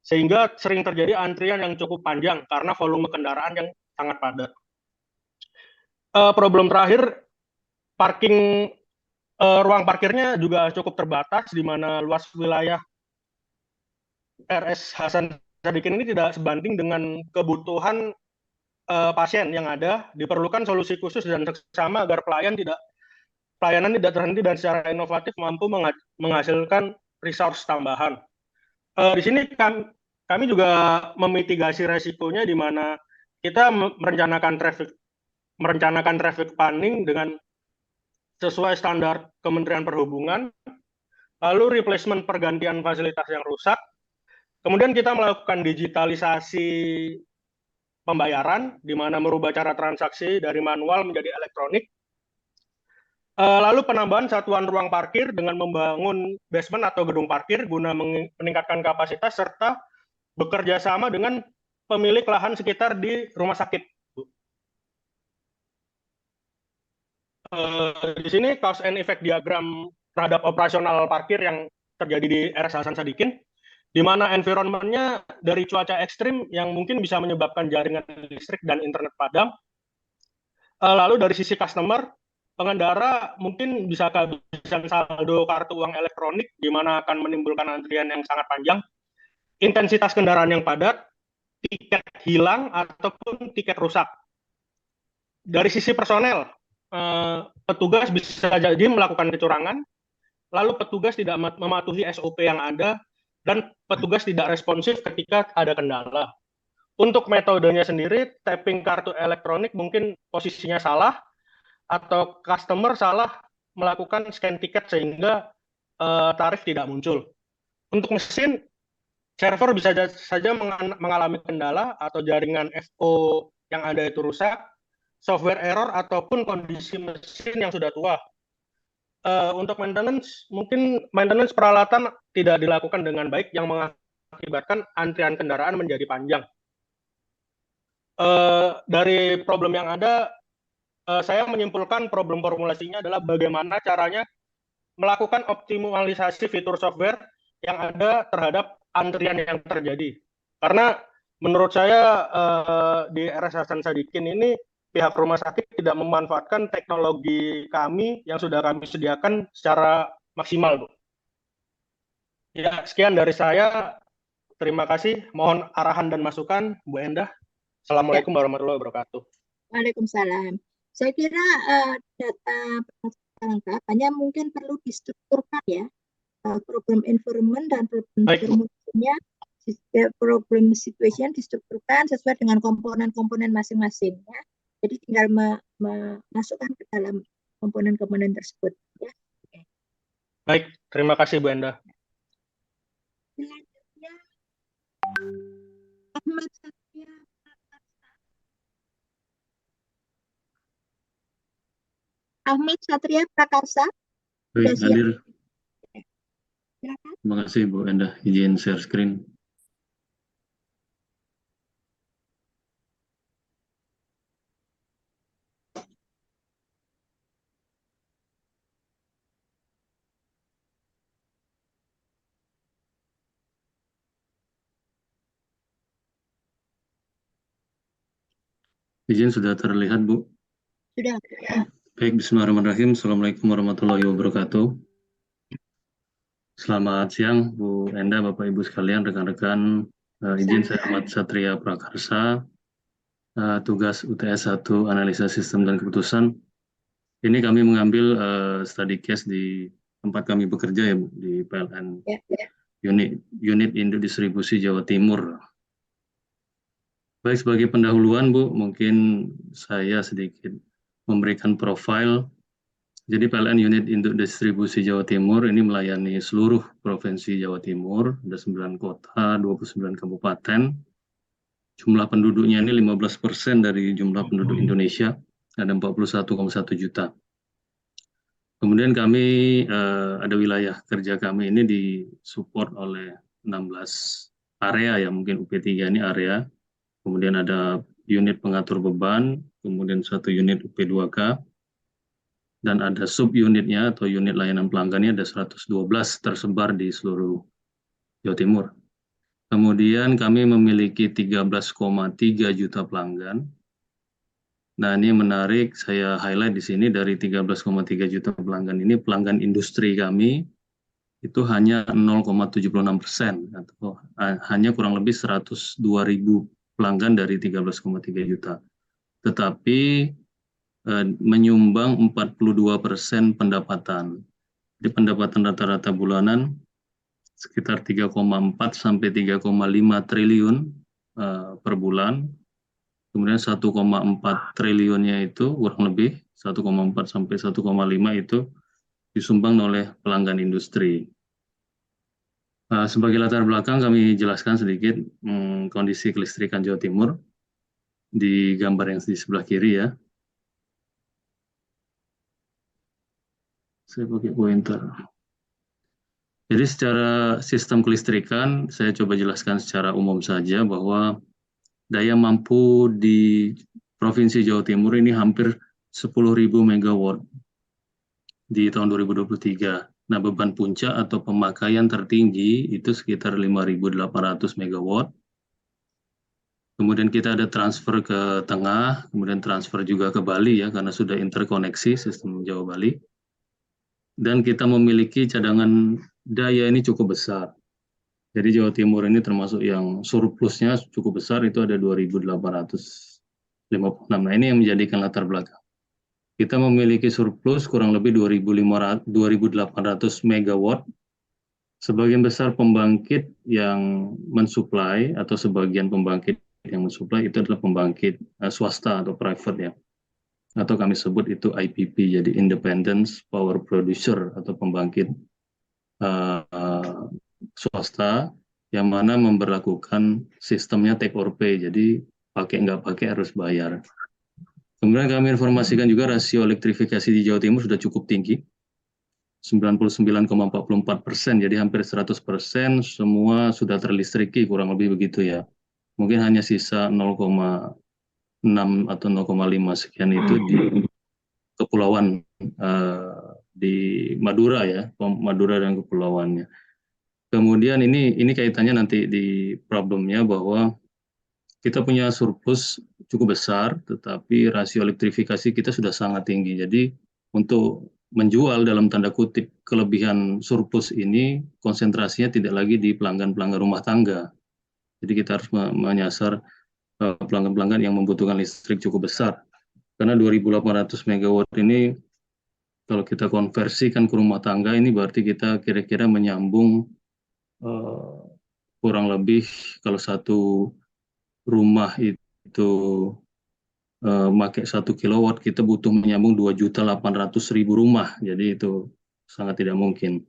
sehingga sering terjadi antrian yang cukup panjang karena volume kendaraan yang sangat padat. Problem terakhir, ruang parkirnya juga cukup terbatas, di mana luas wilayah RS Hasan Sadikin ini tidak sebanding dengan kebutuhan pasien yang ada. Diperlukan solusi khusus dan seksama agar pelayanan tidak terhenti dan secara inovatif mampu menghasilkan resource tambahan. Di sini kami juga memitigasi resikonya, di mana kita merencanakan traffic planning dengan sesuai standar Kementerian Perhubungan, lalu replacement pergantian fasilitas yang rusak, kemudian kita melakukan digitalisasi pembayaran, di mana merubah cara transaksi dari manual menjadi elektronik, lalu penambahan satuan ruang parkir dengan membangun basement atau gedung parkir guna meningkatkan kapasitas, serta bekerja sama dengan pemilik lahan sekitar di rumah sakit. Di sini cause and effect diagram terhadap operasional parkir yang terjadi di RS Hasan Sadikin, di mana environment-nya dari cuaca ekstrim yang mungkin bisa menyebabkan jaringan listrik dan internet padam. Lalu dari sisi customer, pengendara mungkin bisa kehabisan saldo kartu uang elektronik, di mana akan menimbulkan antrian yang sangat panjang, intensitas kendaraan yang padat, tiket hilang, ataupun tiket rusak. Dari sisi personel, petugas bisa jadi melakukan kecurangan, lalu petugas tidak mematuhi SOP yang ada, dan petugas tidak responsif ketika ada kendala. Untuk metodenya sendiri, tapping kartu elektronik mungkin posisinya salah, atau customer salah melakukan scan tiket sehingga tarif tidak muncul. Untuk mesin, server bisa saja mengalami kendala atau jaringan FO yang ada itu rusak, software error, ataupun kondisi mesin yang sudah tua. Untuk maintenance, mungkin maintenance peralatan tidak dilakukan dengan baik yang mengakibatkan antrian kendaraan menjadi panjang. Dari problem yang ada, saya menyimpulkan problem formulasinya adalah bagaimana caranya melakukan optimalisasi fitur software yang ada terhadap antrian yang terjadi. Karena menurut saya di RS Hasan Sadikin ini pihak rumah sakit tidak memanfaatkan teknologi kami yang sudah kami sediakan secara maksimal, Bu. Ya, sekian dari saya. Terima kasih. Mohon arahan dan masukan, Bu Endah. Assalamualaikum warahmatullahi wabarakatuh. Waalaikumsalam. Saya kira data lengkap, hanya mungkin perlu distrukturkan ya, problem environment dan problem informasinya, problem situation distrukturkan sesuai dengan komponen-komponen masing-masing ya. Jadi tinggal memasukkan ke dalam komponen-komponen tersebut ya. Baik, terima kasih Bu Endah. Selanjutnya Ahmad Satria Prakarsa. Baik, hadir. Silakan. Terima kasih Bu Endah, izin share screen. Izin sudah terlihat, Bu? Sudah. Baik, bismillahirrahmanirrahim. Assalamualaikum warahmatullahi wabarakatuh. Selamat siang, Bu Endah, Bapak Ibu sekalian, rekan-rekan. Izin saya Ahmad Satria Prakarsa, tugas UTS 1 Analisa Sistem dan Keputusan. Ini kami mengambil study case di tempat kami bekerja ya, Bu, di PLN unit Induk Distribusi Jawa Timur. Baik, sebagai pendahuluan, Bu, mungkin saya sedikit memberikan profil. Jadi PLN Unit Induk Distribusi Jawa Timur ini melayani seluruh Provinsi Jawa Timur, ada 9 kota, 29 kabupaten. Jumlah penduduknya ini 15% dari jumlah penduduk Indonesia, ada 41,1 juta. Kemudian kami, ada wilayah kerja kami ini disupport oleh 16 area ya, mungkin UP3 ini area. Kemudian ada unit pengatur beban, kemudian satu unit UP2K, dan ada sub-unitnya atau unit layanan pelanggannya ada 112 tersebar di seluruh Jawa Timur. Kemudian kami memiliki 13,3 juta pelanggan. Nah, ini menarik, saya highlight di sini dari 13,3 juta pelanggan ini, pelanggan industri kami itu hanya 0,76%, atau hanya kurang lebih 102.000 pelanggan dari 13,3 juta. Tetapi menyumbang 42% pendapatan. Jadi pendapatan rata-rata bulanan sekitar 3,4 sampai 3,5 triliun per bulan. Kemudian 1,4 triliunnya itu kurang lebih 1,4 sampai 1,5 itu disumbang oleh pelanggan industri. Sebagai latar belakang kami jelaskan sedikit kondisi kelistrikan Jawa Timur di gambar yang di sebelah kiri ya. Saya pakai pointer. Jadi secara sistem kelistrikan saya coba jelaskan secara umum saja bahwa daya mampu di Provinsi Jawa Timur ini hampir 10.000 megawatt di tahun 2023. Nah, beban puncak atau pemakaian tertinggi itu sekitar 5.800 megawatt. Kemudian kita ada transfer ke tengah, kemudian transfer juga ke Bali ya, karena sudah interkoneksi sistem Jawa Bali. Dan kita memiliki cadangan daya ini cukup besar. Jadi Jawa Timur ini termasuk yang surplusnya cukup besar, itu ada 2.856. Nah ini yang menjadikan latar belakang. Kita memiliki surplus kurang lebih 2.800 megawatt. Sebagian besar pembangkit yang mensuplai atau sebagian pembangkit yang mensuplai itu adalah pembangkit swasta atau private ya, atau kami sebut itu IPP, jadi Independent Power Producer atau pembangkit swasta yang mana memberlakukan sistemnya take or pay, jadi pakai nggak pakai harus bayar. Kemudian kami informasikan juga rasio elektrifikasi di Jawa Timur sudah cukup tinggi, 99,44%, jadi hampir 100% semua sudah terlistriki, kurang lebih begitu ya. Mungkin hanya sisa 0,6 atau 0,5 sekian itu di kepulauan di Madura ya, Madura dan kepulauannya. Kemudian ini kaitannya nanti di problemnya bahwa kita punya surplus cukup besar, tetapi rasio elektrifikasi kita sudah sangat tinggi. Jadi untuk menjual dalam tanda kutip kelebihan surplus ini, konsentrasinya tidak lagi di pelanggan-pelanggan rumah tangga. Jadi kita harus menyasar pelanggan-pelanggan yang membutuhkan listrik cukup besar. Karena 2.800 megawatt ini kalau kita konversikan ke rumah tangga ini berarti kita kira-kira menyambung kurang lebih kalau satu rumah itu pakai 1 kilowatt, kita butuh menyambung 2.800.000 rumah. Jadi itu sangat tidak mungkin.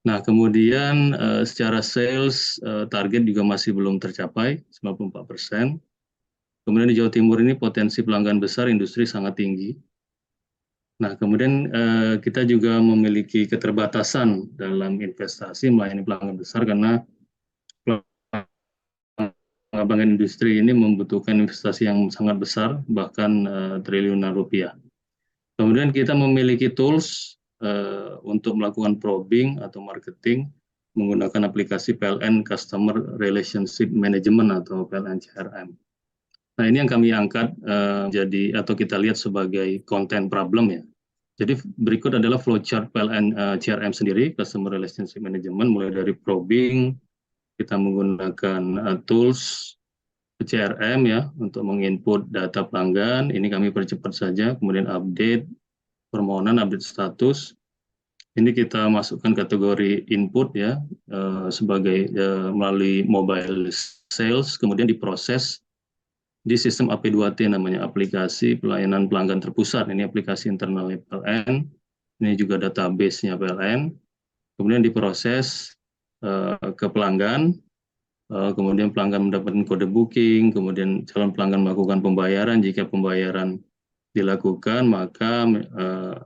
Nah, kemudian secara sales target juga masih belum tercapai, 94%. Kemudian di Jawa Timur ini potensi pelanggan besar industri sangat tinggi. Nah, kemudian kita juga memiliki keterbatasan dalam investasi melayani pelanggan besar karena pengembangan industri ini membutuhkan investasi yang sangat besar, bahkan triliunan rupiah. Kemudian kita memiliki tools untuk melakukan probing atau marketing menggunakan aplikasi PLN Customer Relationship Management atau PLN CRM. Nah ini yang kami angkat jadi atau kita lihat sebagai content problem ya. Jadi berikut adalah flowchart PLN CRM sendiri, Customer Relationship Management, mulai dari probing, kita menggunakan tools CRM ya untuk menginput data pelanggan. Ini kami percepat saja, kemudian update permohonan, update status. Ini kita masukkan kategori input ya sebagai melalui mobile sales, kemudian diproses di sistem AP2T namanya, aplikasi pelayanan pelanggan terpusat. Ini aplikasi internal PLN. Ini juga database-nya PLN. Kemudian diproses ke pelanggan. Kemudian pelanggan mendapatkan kode booking, kemudian calon pelanggan melakukan pembayaran. Jika pembayaran dilakukan, maka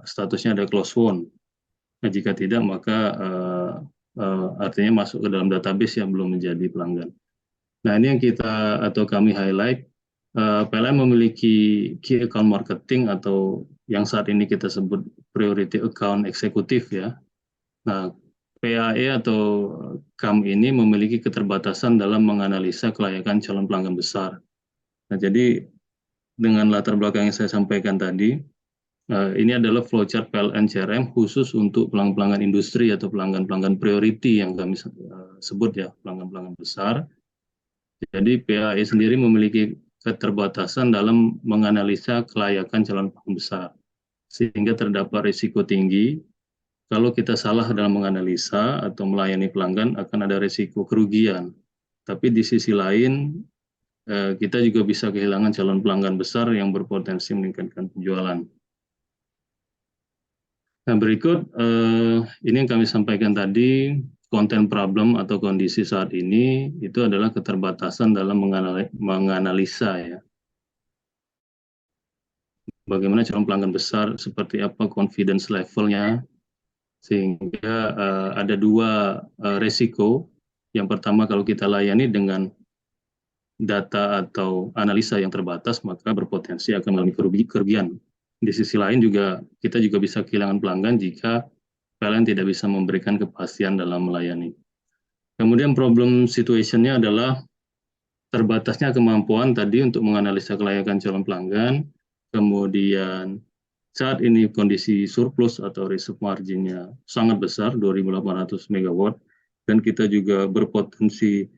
statusnya ada close won. Nah, jika tidak, maka artinya masuk ke dalam database yang belum menjadi pelanggan. Nah, ini yang kita atau kami highlight. PLN memiliki key account marketing atau yang saat ini kita sebut priority account eksekutif ya. Nah, PAE atau CAM ini memiliki keterbatasan dalam menganalisa kelayakan calon pelanggan besar. Nah, jadi dengan latar belakang yang saya sampaikan tadi, ini adalah flowchart PLN CRM khusus untuk pelanggan-pelanggan industri atau pelanggan-pelanggan priority yang kami sebut ya, pelanggan-pelanggan besar. Jadi PAE sendiri memiliki keterbatasan dalam menganalisa kelayakan calon pelanggan besar, sehingga terdapat risiko tinggi. Kalau kita salah dalam menganalisa atau melayani pelanggan akan ada risiko kerugian. Tapi di sisi lain, kita juga bisa kehilangan calon pelanggan besar yang berpotensi meningkatkan penjualan. Nah, berikut ini yang kami sampaikan tadi, konten problem atau kondisi saat ini itu adalah keterbatasan dalam menganalisa ya. Bagaimana calon pelanggan besar, seperti apa confidence levelnya, sehingga ada dua resiko. Yang pertama, kalau kita layani dengan data atau analisa yang terbatas, maka berpotensi akan mengalami kerugian. Di sisi lain juga kita juga bisa kehilangan pelanggan jika PLN tidak bisa memberikan kepastian dalam melayani. Kemudian problem situation-nya adalah terbatasnya kemampuan tadi untuk menganalisa kelayakan calon pelanggan, kemudian saat ini kondisi surplus atau reserve marginnya sangat besar, 2.800 megawatt, dan kita juga berpotensi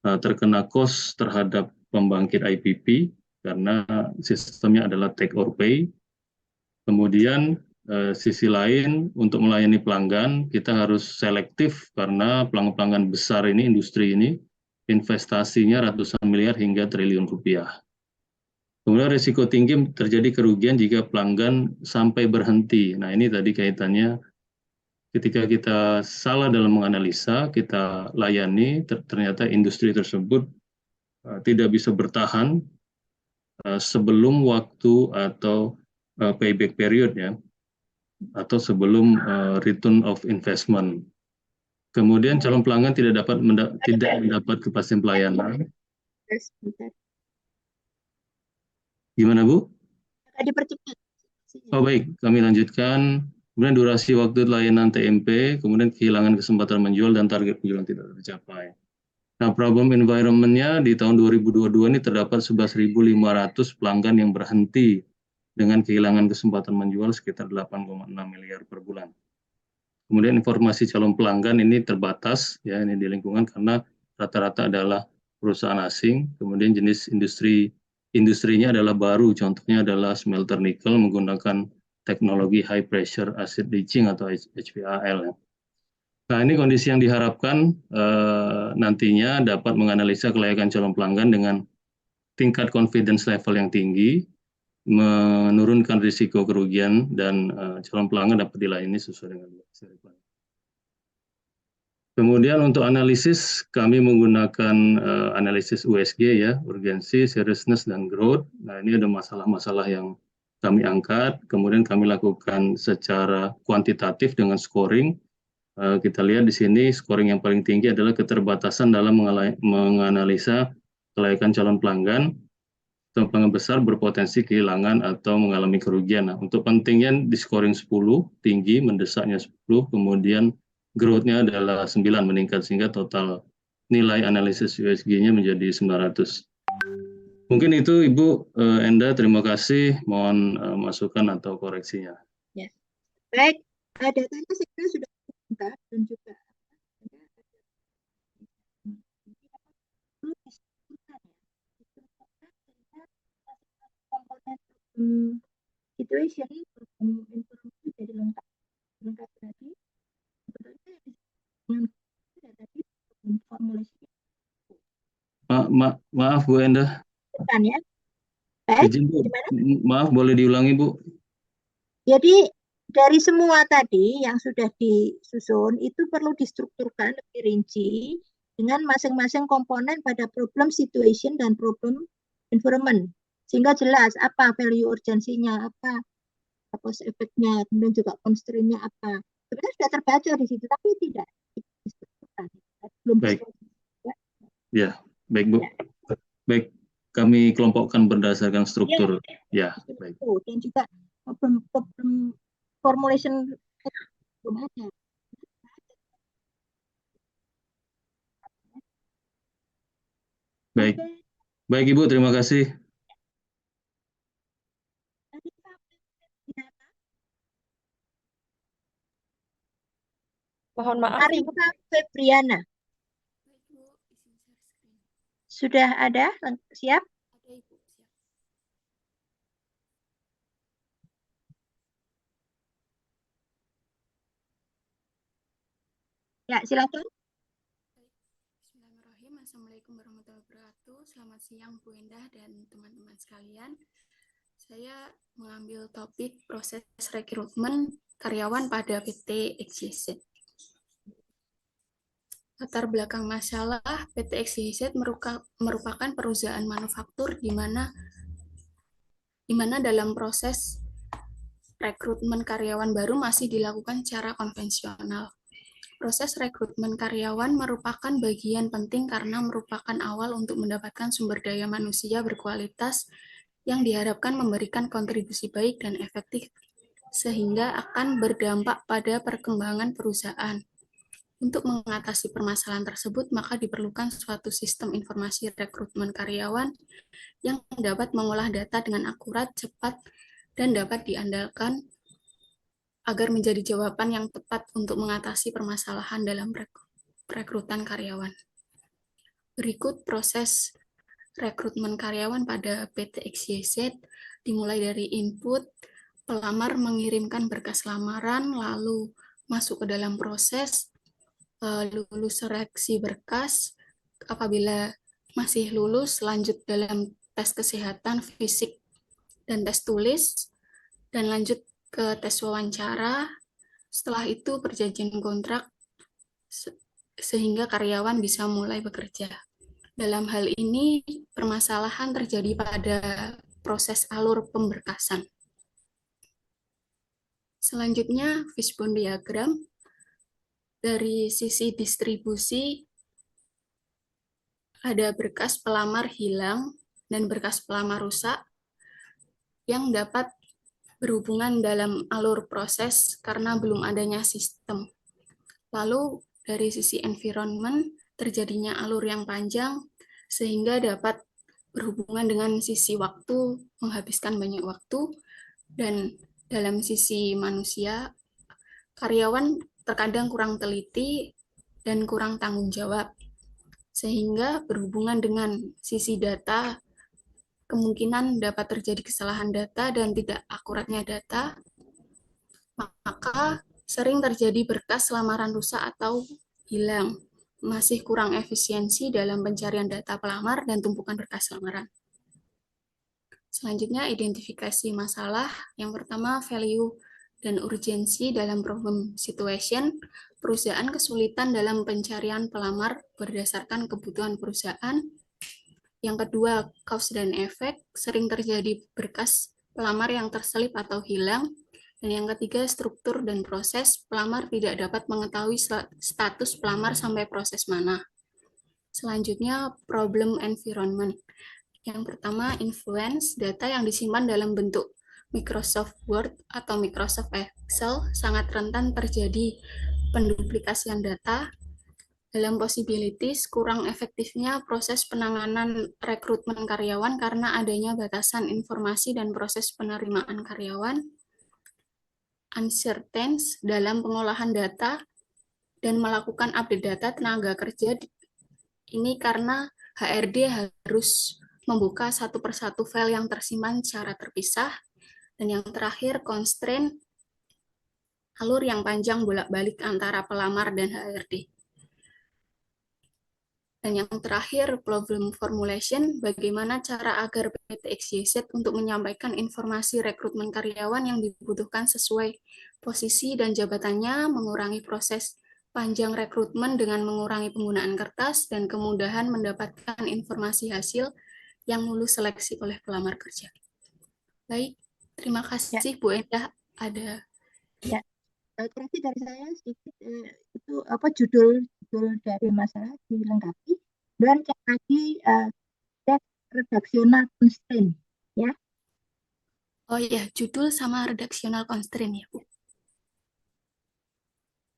terkena cost terhadap pembangkit IPP, karena sistemnya adalah take or pay. Kemudian sisi lain, untuk melayani pelanggan, kita harus selektif, karena pelanggan-pelanggan besar ini, industri ini, investasinya ratusan miliar hingga triliun rupiah. Kemudian risiko tinggi terjadi kerugian jika pelanggan sampai berhenti. Nah, ini tadi kaitannya ketika kita salah dalam menganalisa, kita layani, ternyata industri tersebut tidak bisa bertahan sebelum waktu atau payback period ya, atau sebelum return of investment. Kemudian calon pelanggan tidak mendapat kepastian pelayanan. Gimana, Bu? Dipercepat. Oh baik, kami lanjutkan. Kemudian durasi waktu layanan TMP, kemudian kehilangan kesempatan menjual dan target penjualan tidak tercapai. Nah, problem environment-nya di tahun 2022 ini terdapat 11.500 pelanggan yang berhenti dengan kehilangan kesempatan menjual sekitar 8,6 miliar per bulan. Kemudian informasi calon pelanggan ini terbatas ya, ini di lingkungan, karena rata-rata adalah perusahaan asing. Kemudian jenis industrinya adalah baru, contohnya adalah smelter nikel menggunakan teknologi high pressure acid leaching atau HPAL. Nah, ini kondisi yang diharapkan nantinya dapat menganalisa kelayakan calon pelanggan dengan tingkat confidence level yang tinggi, menurunkan risiko kerugian, dan calon pelanggan dapat dilayani sesuai dengan requirement. Kemudian untuk analisis, kami menggunakan analisis USG ya, urgency, seriousness, dan growth. Nah, ini ada masalah-masalah yang kami angkat, kemudian kami lakukan secara kuantitatif dengan scoring. Kita lihat di sini scoring yang paling tinggi adalah keterbatasan dalam menganalisa kelayakan calon pelanggan. Pelanggan besar berpotensi kehilangan atau mengalami kerugian. Nah, untuk pentingnya di scoring 10, tinggi, mendesaknya 10, kemudian growth-nya adalah 9, meningkat, sehingga total nilai analisis USG-nya menjadi 900. Mungkin itu Ibu Enda, terima kasih. Mohon masukan atau koreksinya. Ya. Baik, datanya saya kira sudah lengkap dan juga situation informasi jadi lengkap tadi sebetulnya tadi formulasi maaf Bu Enda, bukan ya. Baik, maaf boleh diulangi Bu. Jadi dari semua tadi yang sudah disusun itu perlu distrukturkan lebih rinci dengan masing-masing komponen pada problem situation dan problem environment, sehingga jelas apa value urgensinya, apa cost efeknya, kemudian juga constraint-nya apa. Sebenarnya sudah terbaca di situ, tapi tidak distrukturkan. Belum baik. Ya, baik Bu. Ya. Baik, kami kelompokkan berdasarkan struktur. Ya, baik. Dan juga problem formulation belum ada. Baik. Baik Ibu, terima kasih. Mohon maaf, Arifah Febriana. Sudah ada? Siap? Ada, Ibu. Siap. Ya, silakan. Bismillahirrahmanirrahim. Assalamualaikum warahmatullahi wabarakatuh. Selamat siang Bu Endah dan teman-teman sekalian. Saya mengambil topik proses rekrutmen karyawan pada PT XYZ. Latar belakang masalah, PT XYZ merupakan perusahaan manufaktur di mana dalam proses rekrutmen karyawan baru masih dilakukan secara konvensional. Proses rekrutmen karyawan merupakan bagian penting karena merupakan awal untuk mendapatkan sumber daya manusia berkualitas yang diharapkan memberikan kontribusi baik dan efektif sehingga akan berdampak pada perkembangan perusahaan. Untuk mengatasi permasalahan tersebut, maka diperlukan suatu sistem informasi rekrutmen karyawan yang dapat mengolah data dengan akurat, cepat, dan dapat diandalkan agar menjadi jawaban yang tepat untuk mengatasi permasalahan dalam rekrutan karyawan. Berikut proses rekrutmen karyawan pada PT XYZ dimulai dari input, pelamar mengirimkan berkas lamaran, lalu masuk ke dalam proses, lulus seleksi berkas, apabila masih lulus lanjut dalam tes kesehatan fisik dan tes tulis, dan lanjut ke tes wawancara. Setelah itu perjanjian kontrak sehingga karyawan bisa mulai bekerja. Dalam hal ini permasalahan terjadi pada proses alur pemberkasan. Selanjutnya fishbone diagram. Dari sisi distribusi ada berkas pelamar hilang dan berkas pelamar rusak yang dapat berhubungan dalam alur proses karena belum adanya sistem. Lalu dari sisi environment terjadinya alur yang panjang sehingga dapat berhubungan dengan sisi waktu, menghabiskan banyak waktu, dan dalam sisi manusia, karyawan terkadang kurang teliti dan kurang tanggung jawab, sehingga berhubungan dengan sisi data, kemungkinan dapat terjadi kesalahan data dan tidak akuratnya data, maka sering terjadi berkas lamaran rusak atau hilang, masih kurang efisiensi dalam pencarian data pelamar dan tumpukan berkas lamaran. Selanjutnya, identifikasi masalah. Yang pertama, value dan urgensi dalam problem situation. Perusahaan kesulitan dalam pencarian pelamar berdasarkan kebutuhan perusahaan. Yang kedua, cause dan effect. Sering terjadi berkas pelamar yang terselip atau hilang. Dan yang ketiga, struktur dan proses. Pelamar tidak dapat mengetahui status pelamar sampai proses mana. Selanjutnya, problem environment. Yang pertama, influence. Data yang disimpan dalam bentuk Microsoft Word atau Microsoft Excel sangat rentan terjadi penduplikasian data. Dalam possibilities, kurang efektifnya proses penanganan rekrutmen karyawan karena adanya batasan informasi dan proses penerimaan karyawan. Uncertainty dalam pengolahan data dan melakukan update data tenaga kerja. Ini karena HRD harus membuka satu persatu file yang tersimpan secara terpisah. Dan yang terakhir, constraint, alur yang panjang bolak-balik antara pelamar dan HRD. Dan yang terakhir, problem formulation, bagaimana cara agar PT XYZ untuk menyampaikan informasi rekrutmen karyawan yang dibutuhkan sesuai posisi dan jabatannya, mengurangi proses panjang rekrutmen dengan mengurangi penggunaan kertas, dan kemudahan mendapatkan informasi hasil yang lulus seleksi oleh pelamar kerja. Baik, terima kasih Bu Endah. Ada ya. Terakhir dari saya sedikit itu apa judul dari masalah dilengkapi dan cek lagi redaksional constraint ya. Oh ya, judul sama redaksional constraint ya Bu.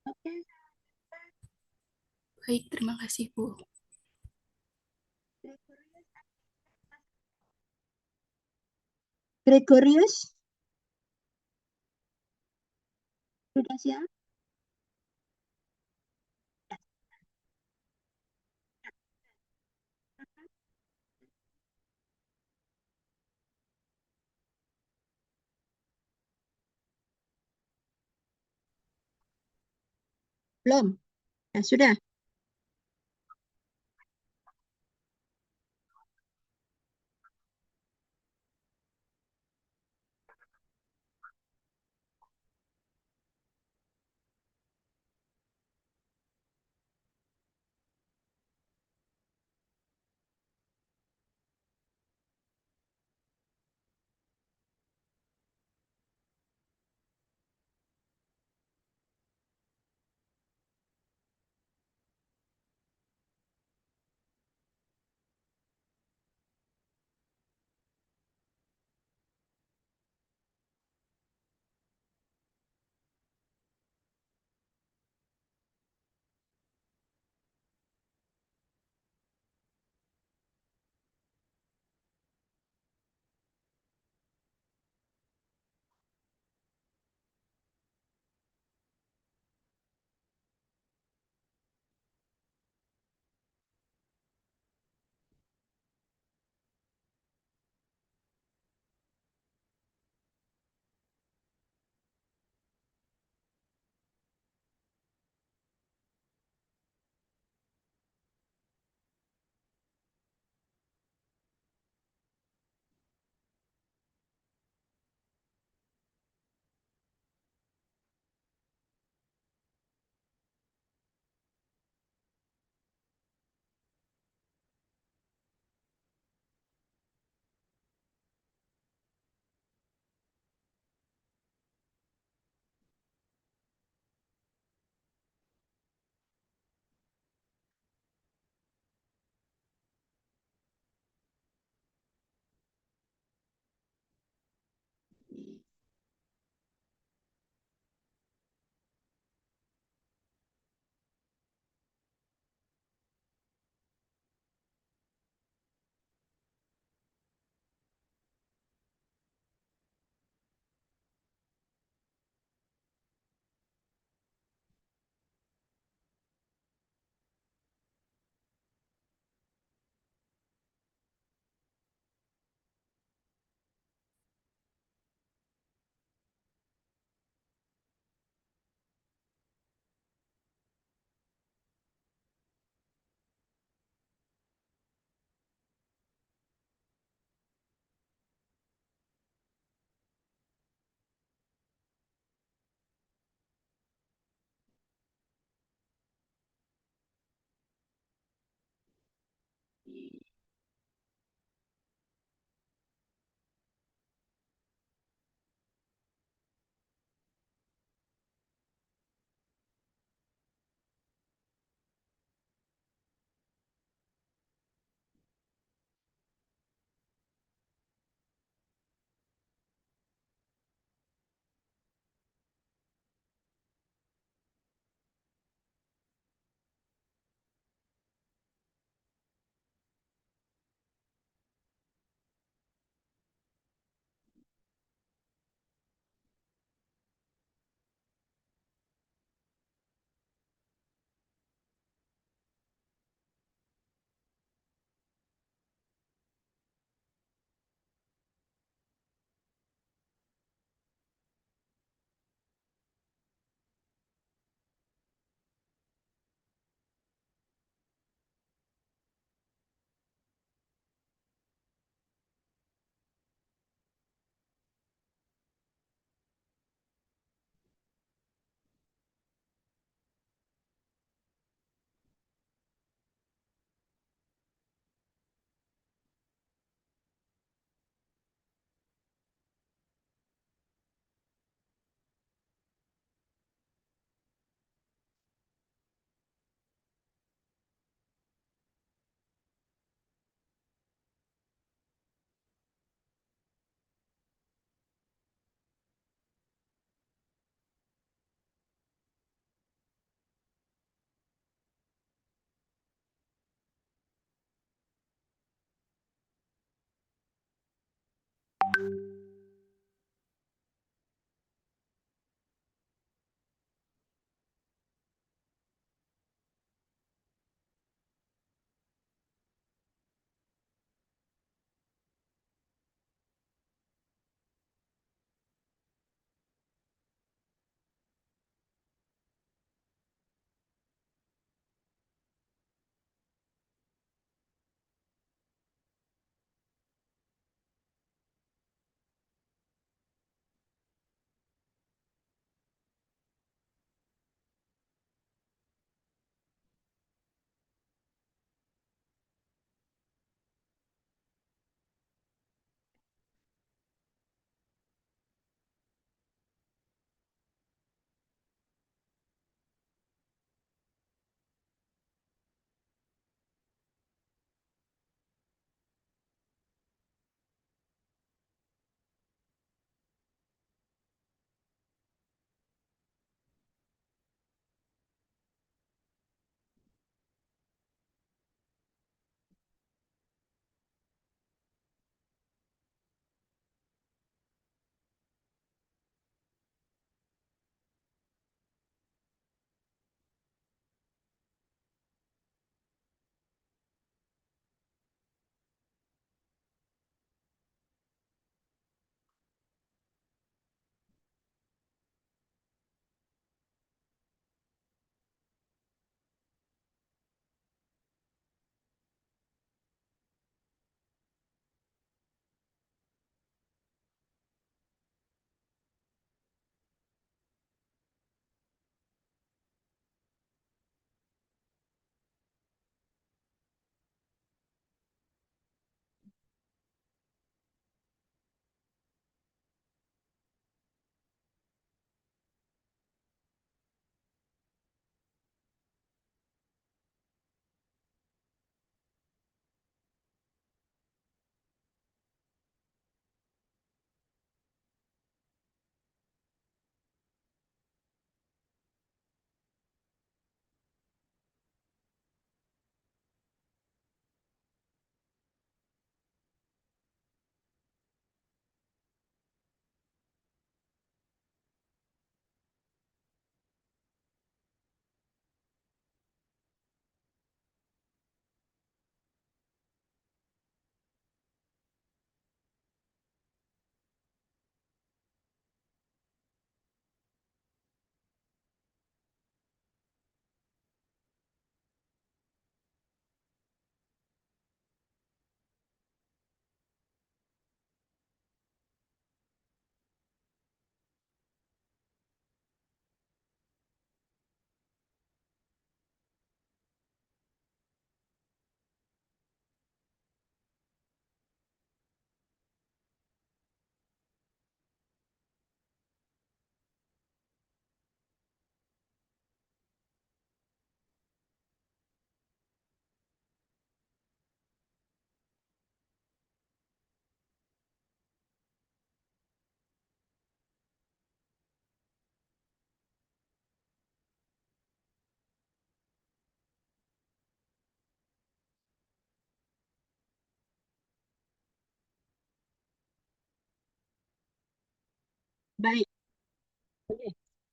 Oke. Baik, terima kasih Bu. Gregorius sudah siap? Belum? Ya, sudah.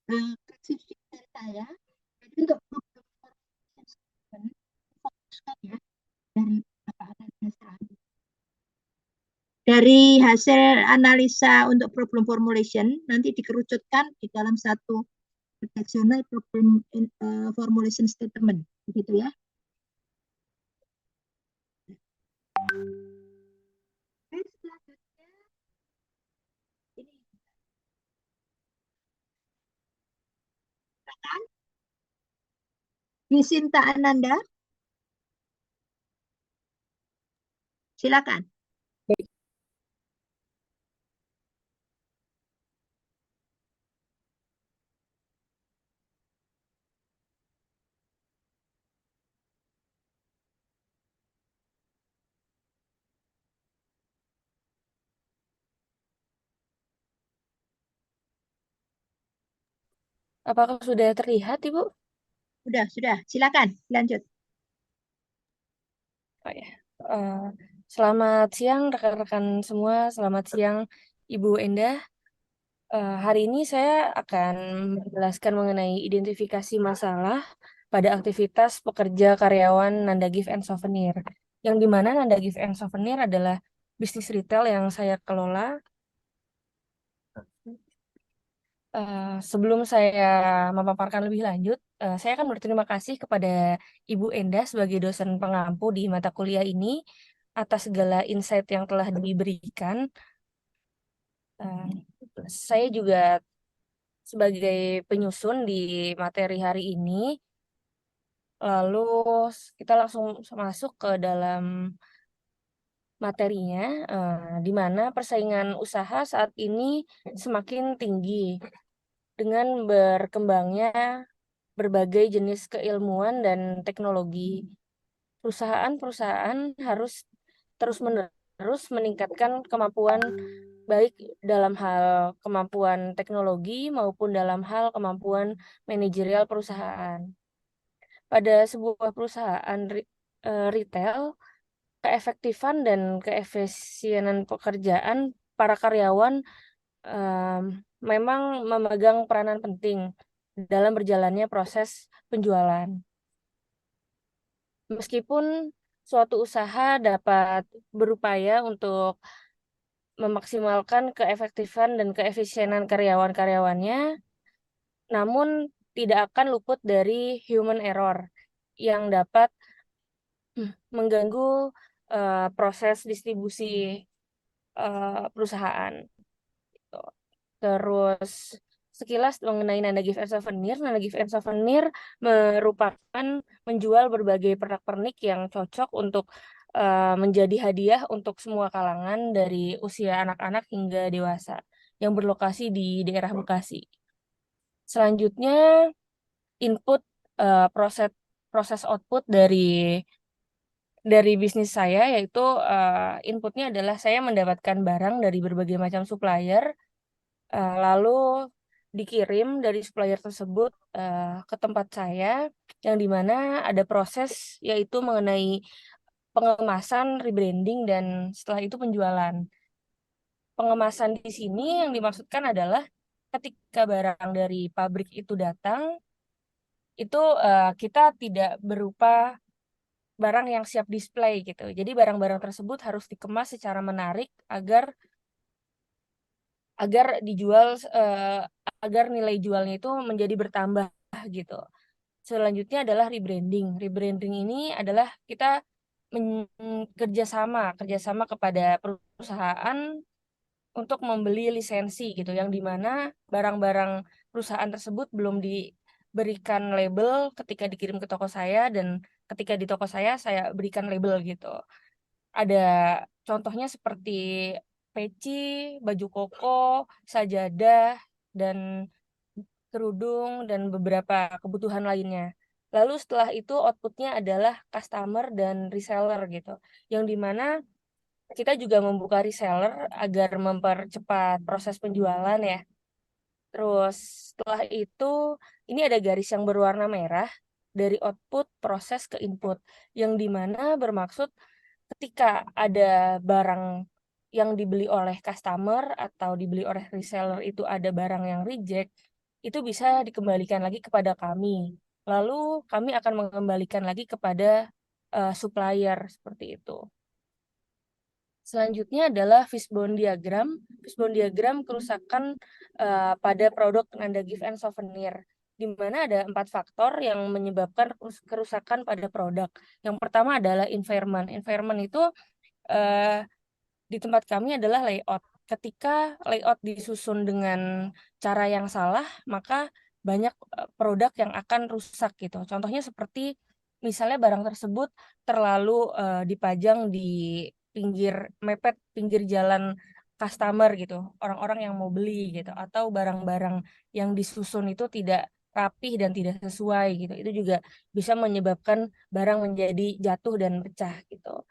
Skripsi dari saya. Jadi untuk program fokuskan ya dari beberapa analisa. Dari hasil analisa untuk problem formulation nanti dikerucutkan di dalam satu redactional problem formulation statement, begitu ya. Selanjutnya ini silakan Gisinta Ananda, silakan. Apakah sudah terlihat, Ibu? Sudah, silakan lanjut. Oh ya. Selamat siang rekan-rekan semua, selamat siang Ibu Endah. Hari ini saya akan menjelaskan mengenai identifikasi masalah pada aktivitas pekerja karyawan Nanda Gift and Souvenir. Yang dimana Nanda Gift and Souvenir adalah bisnis retail yang saya kelola. Sebelum saya memaparkan lebih lanjut, saya akan berterima kasih kepada Ibu Endah sebagai dosen pengampu di mata kuliah ini atas segala insight yang telah diberikan. Saya juga sebagai penyusun di materi hari ini, lalu kita langsung masuk ke dalam materinya, di mana persaingan usaha saat ini semakin tinggi dengan berkembangnya berbagai jenis keilmuan dan teknologi. Perusahaan-perusahaan harus terus-menerus meningkatkan kemampuan baik dalam hal kemampuan teknologi maupun dalam hal kemampuan manajerial perusahaan. Pada sebuah perusahaan retail, keefektifan dan keefisienan pekerjaan para karyawan memang memegang peranan penting dalam berjalannya proses penjualan. Meskipun suatu usaha dapat berupaya untuk memaksimalkan keefektifan dan keefisienan karyawan-karyawannya, namun tidak akan luput dari human error yang dapat mengganggu proses distribusi perusahaan. Terus sekilas mengenai Nanda Gift and Souvenir. Nanda Gift and Souvenir merupakan menjual berbagai pernak-pernik yang cocok untuk menjadi hadiah untuk semua kalangan dari usia anak-anak hingga dewasa yang berlokasi di daerah Bekasi. Selanjutnya input proses output dari bisnis saya, yaitu inputnya adalah saya mendapatkan barang dari berbagai macam supplier, lalu dikirim dari supplier tersebut ke tempat saya, yang dimana ada proses yaitu mengenai pengemasan, rebranding, dan setelah itu penjualan. Pengemasan di sini yang dimaksudkan adalah ketika barang dari pabrik itu datang, itu kita tidak berupa barang yang siap display gitu. Jadi barang-barang tersebut harus dikemas secara menarik agar dijual, agar nilai jualnya itu menjadi bertambah gitu. Selanjutnya adalah rebranding. Rebranding ini adalah kita kerjasama kepada perusahaan untuk membeli lisensi gitu, yang dimana barang-barang perusahaan tersebut belum diberikan label ketika dikirim ke toko saya, dan ketika di toko saya berikan label gitu. Ada contohnya seperti peci, baju koko, sajadah, dan kerudung, dan beberapa kebutuhan lainnya. Lalu setelah itu outputnya adalah customer dan reseller gitu, yang dimana kita juga membuka reseller agar mempercepat proses penjualan ya. Terus setelah itu ini ada garis yang berwarna merah dari output proses ke input, yang dimana bermaksud ketika ada barang yang dibeli oleh customer atau dibeli oleh reseller itu ada barang yang reject, itu bisa dikembalikan lagi kepada kami. Lalu kami akan mengembalikan lagi kepada supplier seperti itu. Selanjutnya adalah fishbone diagram. Fishbone diagram kerusakan pada produk Nanda Gift and Souvenir, di mana ada 4 faktor yang menyebabkan kerusakan pada produk. Yang pertama adalah environment. Environment itu di tempat kami adalah layout. Ketika layout disusun dengan cara yang salah, maka banyak produk yang akan rusak gitu. Contohnya seperti misalnya barang tersebut terlalu dipajang di mepet pinggir jalan customer gitu, orang-orang yang mau beli gitu, atau barang-barang yang disusun itu tidak rapih dan tidak sesuai gitu. Itu juga bisa menyebabkan barang menjadi jatuh dan pecah gitu.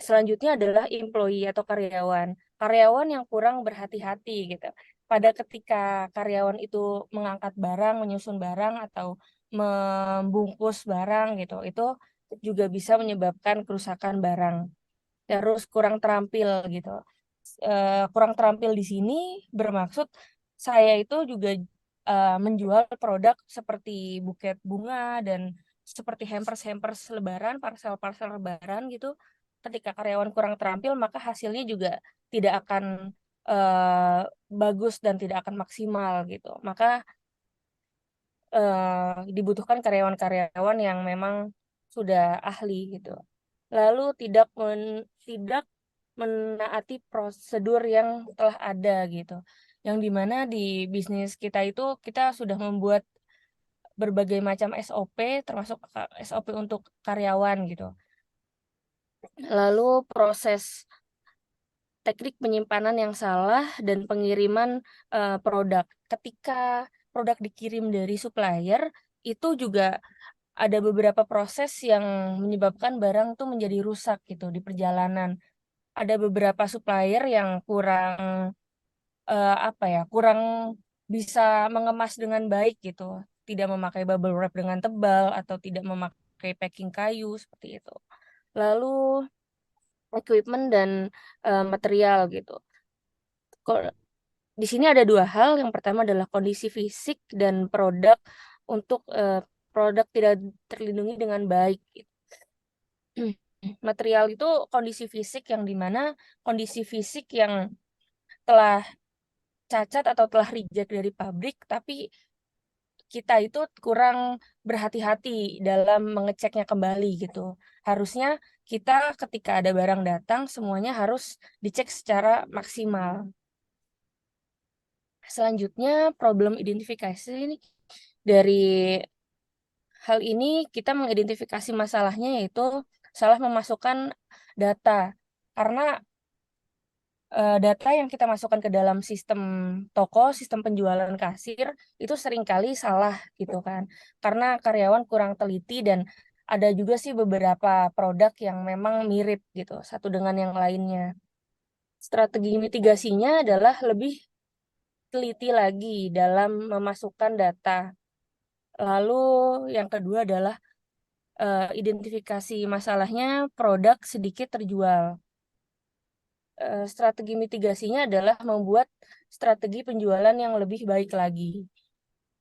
Selanjutnya adalah employee atau karyawan. Karyawan yang kurang berhati-hati gitu. Pada ketika karyawan itu mengangkat barang, menyusun barang atau membungkus barang gitu, itu juga bisa menyebabkan kerusakan barang. Terus kurang terampil gitu. Kurang terampil di sini bermaksud saya itu juga menjual produk seperti buket bunga dan seperti hampers lebaran, parsel lebaran gitu. Ketika karyawan kurang terampil, maka hasilnya juga tidak akan bagus dan tidak akan maksimal gitu. Maka dibutuhkan karyawan-karyawan yang memang sudah ahli gitu. Lalu tidak menaati prosedur yang telah ada gitu. Yang dimana di bisnis kita itu kita sudah membuat berbagai macam SOP, termasuk SOP untuk karyawan gitu. Lalu proses teknik penyimpanan yang salah dan pengiriman produk. Ketika produk dikirim dari supplier, itu juga ada beberapa proses yang menyebabkan barang tuh menjadi rusak gitu di perjalanan. Ada beberapa supplier yang kurang kurang bisa mengemas dengan baik gitu, tidak memakai bubble wrap dengan tebal atau tidak memakai packing kayu seperti itu. Lalu equipment dan material gitu. Di sini ada 2 hal. Yang pertama adalah kondisi fisik dan produk untuk produk tidak terlindungi dengan baik. Material itu kondisi fisik yang dimana kondisi fisik yang telah cacat atau telah reject dari pabrik, tapi kita itu kurang berhati-hati dalam mengeceknya kembali gitu. Harusnya kita ketika ada barang datang semuanya harus dicek secara maksimal. Selanjutnya problem identifikasi ini. Dari hal ini kita mengidentifikasi masalahnya yaitu salah memasukkan data. Karena data yang kita masukkan ke dalam sistem toko, sistem penjualan kasir itu seringkali salah gitu kan. Karena karyawan kurang teliti dan ada juga sih beberapa produk yang memang mirip gitu satu dengan yang lainnya. Strategi mitigasinya adalah lebih teliti lagi dalam memasukkan data. Lalu yang kedua adalah identifikasi masalahnya produk sedikit terjual. Strategi mitigasinya adalah membuat strategi penjualan yang lebih baik lagi.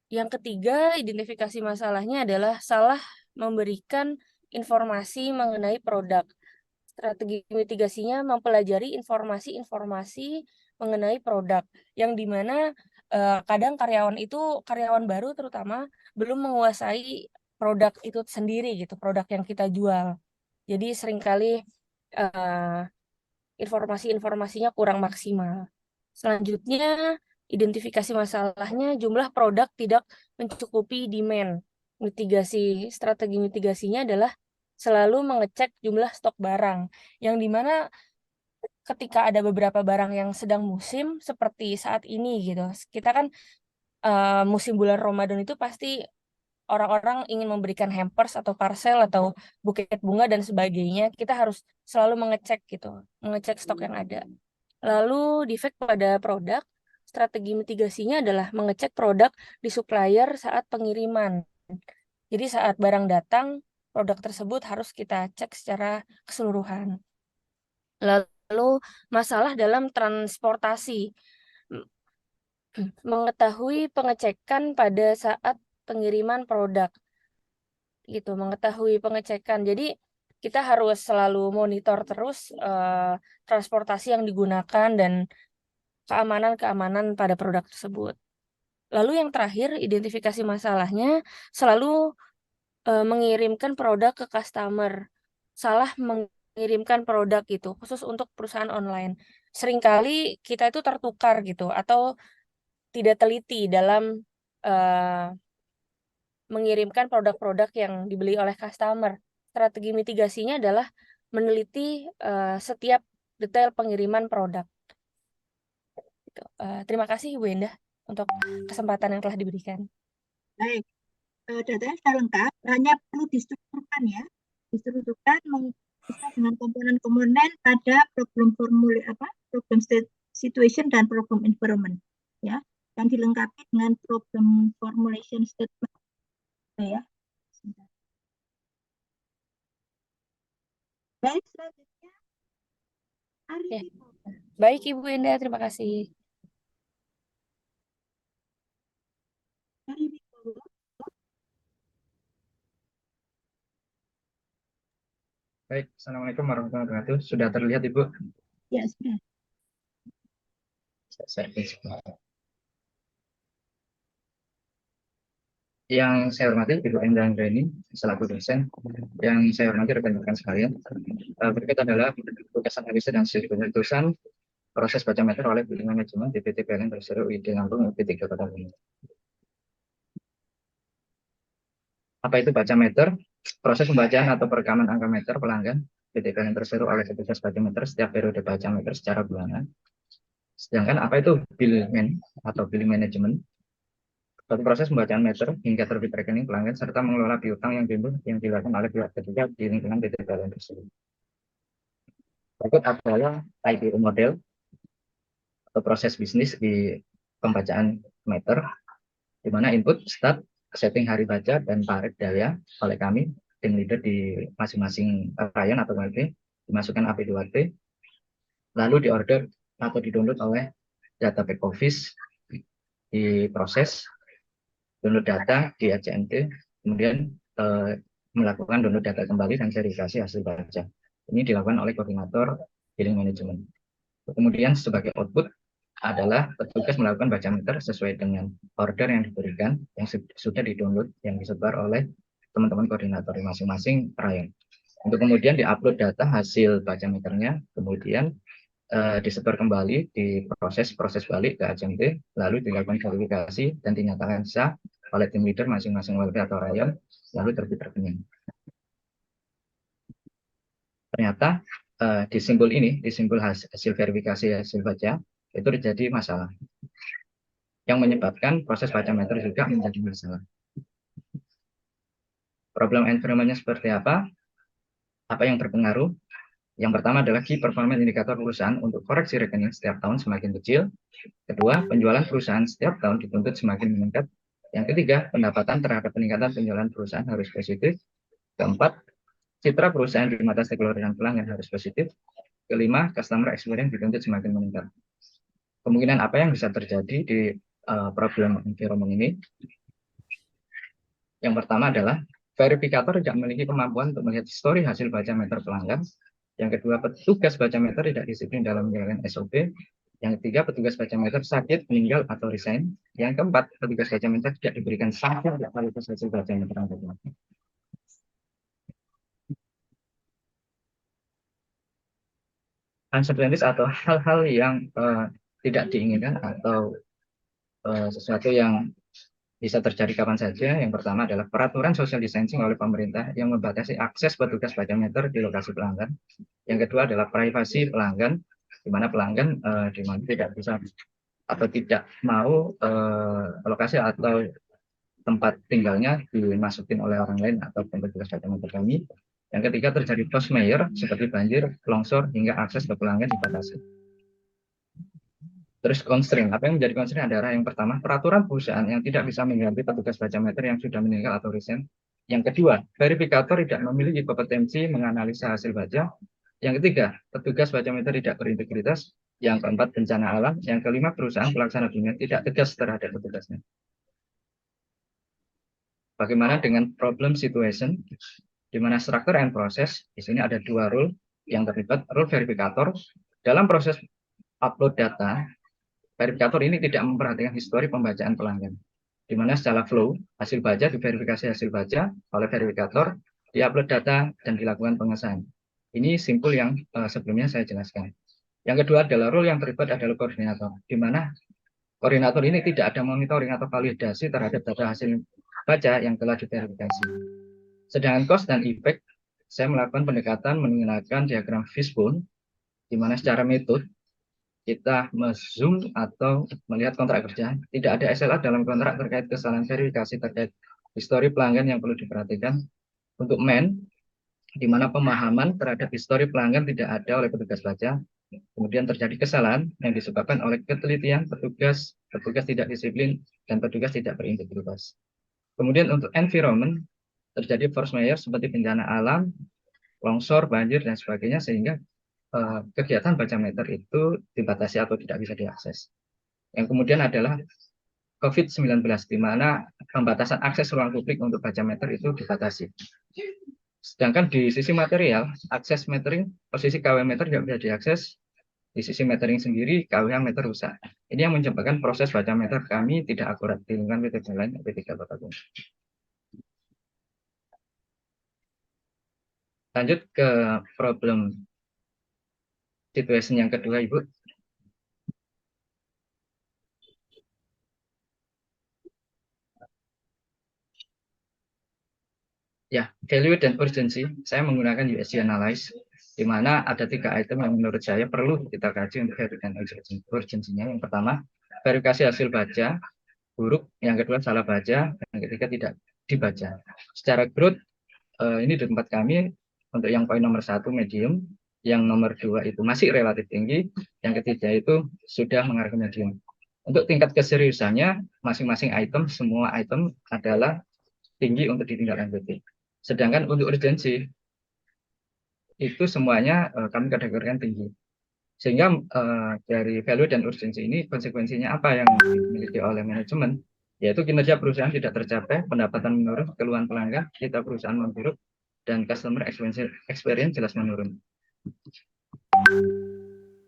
Yang ketiga, identifikasi masalahnya adalah salah memberikan informasi mengenai produk. Strategi mitigasinya mempelajari informasi-informasi mengenai produk, yang dimana kadang karyawan baru terutama belum menguasai produk itu sendiri gitu, produk yang kita jual. Jadi seringkali informasi-informasinya kurang maksimal. Selanjutnya, identifikasi masalahnya jumlah produk tidak mencukupi demand. Strategi mitigasinya adalah selalu mengecek jumlah stok barang, yang dimana ketika ada beberapa barang yang sedang musim seperti saat ini gitu, kita kan musim bulan Ramadan itu pasti orang-orang ingin memberikan hampers atau parcel atau buket bunga dan sebagainya, kita harus selalu mengecek gitu, mengecek stok yang ada. Lalu defect pada produk, strategi mitigasinya adalah mengecek produk di supplier saat pengiriman. Jadi saat barang datang, produk tersebut harus kita cek secara keseluruhan. Lalu masalah dalam transportasi. Mengetahui pengecekan pada saat pengiriman produk. Gitu, mengetahui pengecekan. Jadi kita harus selalu monitor terus transportasi yang digunakan dan keamanan-keamanan pada produk tersebut. Lalu yang terakhir, identifikasi masalahnya selalu mengirimkan produk ke customer. Salah mengirimkan produk gitu, khusus untuk perusahaan online. Seringkali kita itu tertukar gitu, atau tidak teliti dalam mengirimkan produk-produk yang dibeli oleh customer. Strategi mitigasinya adalah meneliti setiap detail pengiriman produk. Gitu. Terima kasih Bu Endah untuk kesempatan yang telah diberikan. Baik, datanya sudah lengkap, hanya perlu distrukturkan ya. Distrukturkan bisa dengan komponen-komponen pada problem formulir problem situation dan problem environment ya. Dan dilengkapi dengan problem formulation statement ya. Baik, selanjutnya Ya. Baik Ibu Endah, terima kasih. Baik, Assalamualaikum warahmatullahi wabarakatuh. Sudah terlihat Ibu? Ya, sudah. Yang saya hormati Ibu Endah Anggraini selaku dosen, yang saya hormati rekan-rekan sekalian, berikut adalah tugas analisa dan hasil penelitian proses baca meter oleh Billing Manajemen DPT PLN Persero UID Lampung UP3 Kota Bumi. Apa itu baca meter? Proses pembacaan atau perekaman angka meter pelanggan PT PLN Persero oleh petugas baca meter setiap periode baca meter secara bulanan. Sedangkan apa itu billing atau billing management? Suatu proses pembacaan meter hingga terbit rekening pelanggan serta mengelola piutang yang timbul yang dilakukan oleh pihak ketiga di lingkungan PT PLN tersebut. Berikut adalah IPO model atau proses bisnis di pembacaan meter, di mana input, start, setting hari baca, dan paret daya oleh kami, tim leader di masing-masing ryan atau WP, dimasukkan AP2T, lalu diorder atau didownload oleh data back office, diproses, download data di ACNT, kemudian melakukan download data kembali dan verifikasi hasil baca. Ini dilakukan oleh koordinator billing management. Kemudian sebagai output adalah petugas melakukan baca meter sesuai dengan order yang diberikan, yang sudah di-download, yang disebar oleh teman-teman koordinator masing-masing ryan. Untuk kemudian di-upload data hasil baca meternya, kemudian disebar kembali, diproses balik ke ACMT, lalu dilakukan verifikasi dan dinyatakan sah oleh tim leader masing-masing WP atau ryan, lalu terbit rekening. Ternyata di simbol ini, di simbol hasil verifikasi hasil baca, itu terjadi masalah yang menyebabkan proses baca meter juga menjadi masalah. Problem environment-nya seperti apa? Apa yang terpengaruh? Yang pertama adalah key performance indikator perusahaan untuk koreksi rekening setiap tahun semakin kecil. Kedua, penjualan perusahaan setiap tahun dituntut semakin meningkat. Yang ketiga, pendapatan terhadap peningkatan penjualan perusahaan harus positif. Keempat, citra perusahaan di mata stakeholder dan pelanggan harus positif. Kelima, customer experience dituntut semakin meningkat. Kemungkinan apa yang bisa terjadi di problem environment ini? Yang pertama adalah verifikator tidak memiliki kemampuan untuk melihat histori hasil baca meter pelanggan. Yang kedua, petugas baca meter tidak disiplin dalam menjalankan SOP. Yang ketiga, petugas baca meter sakit, meninggal, atau resign. Yang keempat, petugas baca meter tidak diberikan sanksi untuk kualitas hasil baca meter pelanggan. Uncertainties atau hal-hal yang tidak diinginkan atau sesuatu yang bisa terjadi kapan saja. Yang pertama adalah peraturan social distancing oleh pemerintah yang membatasi akses petugas baca meter di lokasi pelanggan. Yang kedua adalah privasi pelanggan, di mana pelanggan di mana tidak bisa atau tidak mau lokasi atau tempat tinggalnya dimasukin oleh orang lain atau petugas baca meter kami. Yang ketiga terjadi force majeure seperti banjir, longsor, hingga akses ke pelanggan dibatasi. Terus constraint, apa yang menjadi constraint adalah yang pertama, peraturan perusahaan yang tidak bisa mengganti petugas baca meter yang sudah meninggal atau resign. Yang kedua, verifikator tidak memiliki kompetensi menganalisa hasil baca. Yang ketiga, petugas baca meter tidak berintegritas. Yang keempat, bencana alam. Yang kelima, perusahaan pelaksana bimbingan tidak tegas terhadap petugasnya. Bagaimana dengan problem situation, di mana structure and process, di sini ada dua role yang terlibat. Role verifikator, dalam proses upload data, verifikator ini tidak memperhatikan histori pembacaan pelanggan. Di mana secara flow, hasil baca diverifikasi hasil baca oleh verifikator, diupload data, dan dilakukan pengesahan. Ini simpul yang sebelumnya saya jelaskan. Yang kedua adalah role yang terlibat adalah koordinator, di mana koordinator ini tidak ada monitoring atau validasi terhadap data hasil baca yang telah diverifikasi. Sedangkan cost dan effect, saya melakukan pendekatan menggunakan diagram fishbone, di mana secara metode kita zoom atau melihat kontrak kerja. Tidak ada SLA dalam kontrak terkait kesalahan verifikasi terkait histori pelanggan yang perlu diperhatikan. Untuk man, di mana pemahaman terhadap histori pelanggan tidak ada oleh petugas baca. Kemudian terjadi kesalahan yang disebabkan oleh ketelitian petugas tidak disiplin, dan petugas tidak berintegritas. Kemudian untuk environment, terjadi force majeure seperti bencana alam, longsor, banjir, dan sebagainya, sehingga kegiatan baca meter itu dibatasi atau tidak bisa diakses. Yang kemudian adalah COVID-19, di mana pembatasan akses ruang publik untuk baca meter itu dibatasi. Sedangkan di sisi material, akses metering, posisi KW meter tidak bisa diakses. Di sisi metering sendiri, KWH meter rusak. Ini yang menyebabkan proses baca meter kami tidak akurat di lingkungan PT PLN P3 Kota. Lanjut ke problem situation yang kedua, Ibu. Ya, value dan urgency, saya menggunakan USG Analyze, di mana ada 3 item yang menurut saya perlu kita kaji untuk value dan urgency-nya. Yang pertama, verifikasi hasil baca buruk, yang kedua salah baca, yang ketiga tidak dibaca. Secara growth, ini di tempat kami, untuk yang poin nomor 1 medium, yang nomor 2 itu masih relatif tinggi, yang ketiga itu sudah mengarah ke medium. Untuk tingkat keseriusannya, masing-masing item, semua item adalah tinggi untuk ditindaklanjuti. Sedangkan untuk urgensi, itu semuanya kami kategorikan tinggi. Sehingga dari value dan urgensi ini, konsekuensinya apa yang dimiliki oleh manajemen, yaitu kinerja perusahaan tidak tercapai, pendapatan menurun, keluhan pelanggan, kita perusahaan memburuk, dan customer experience jelas menurun.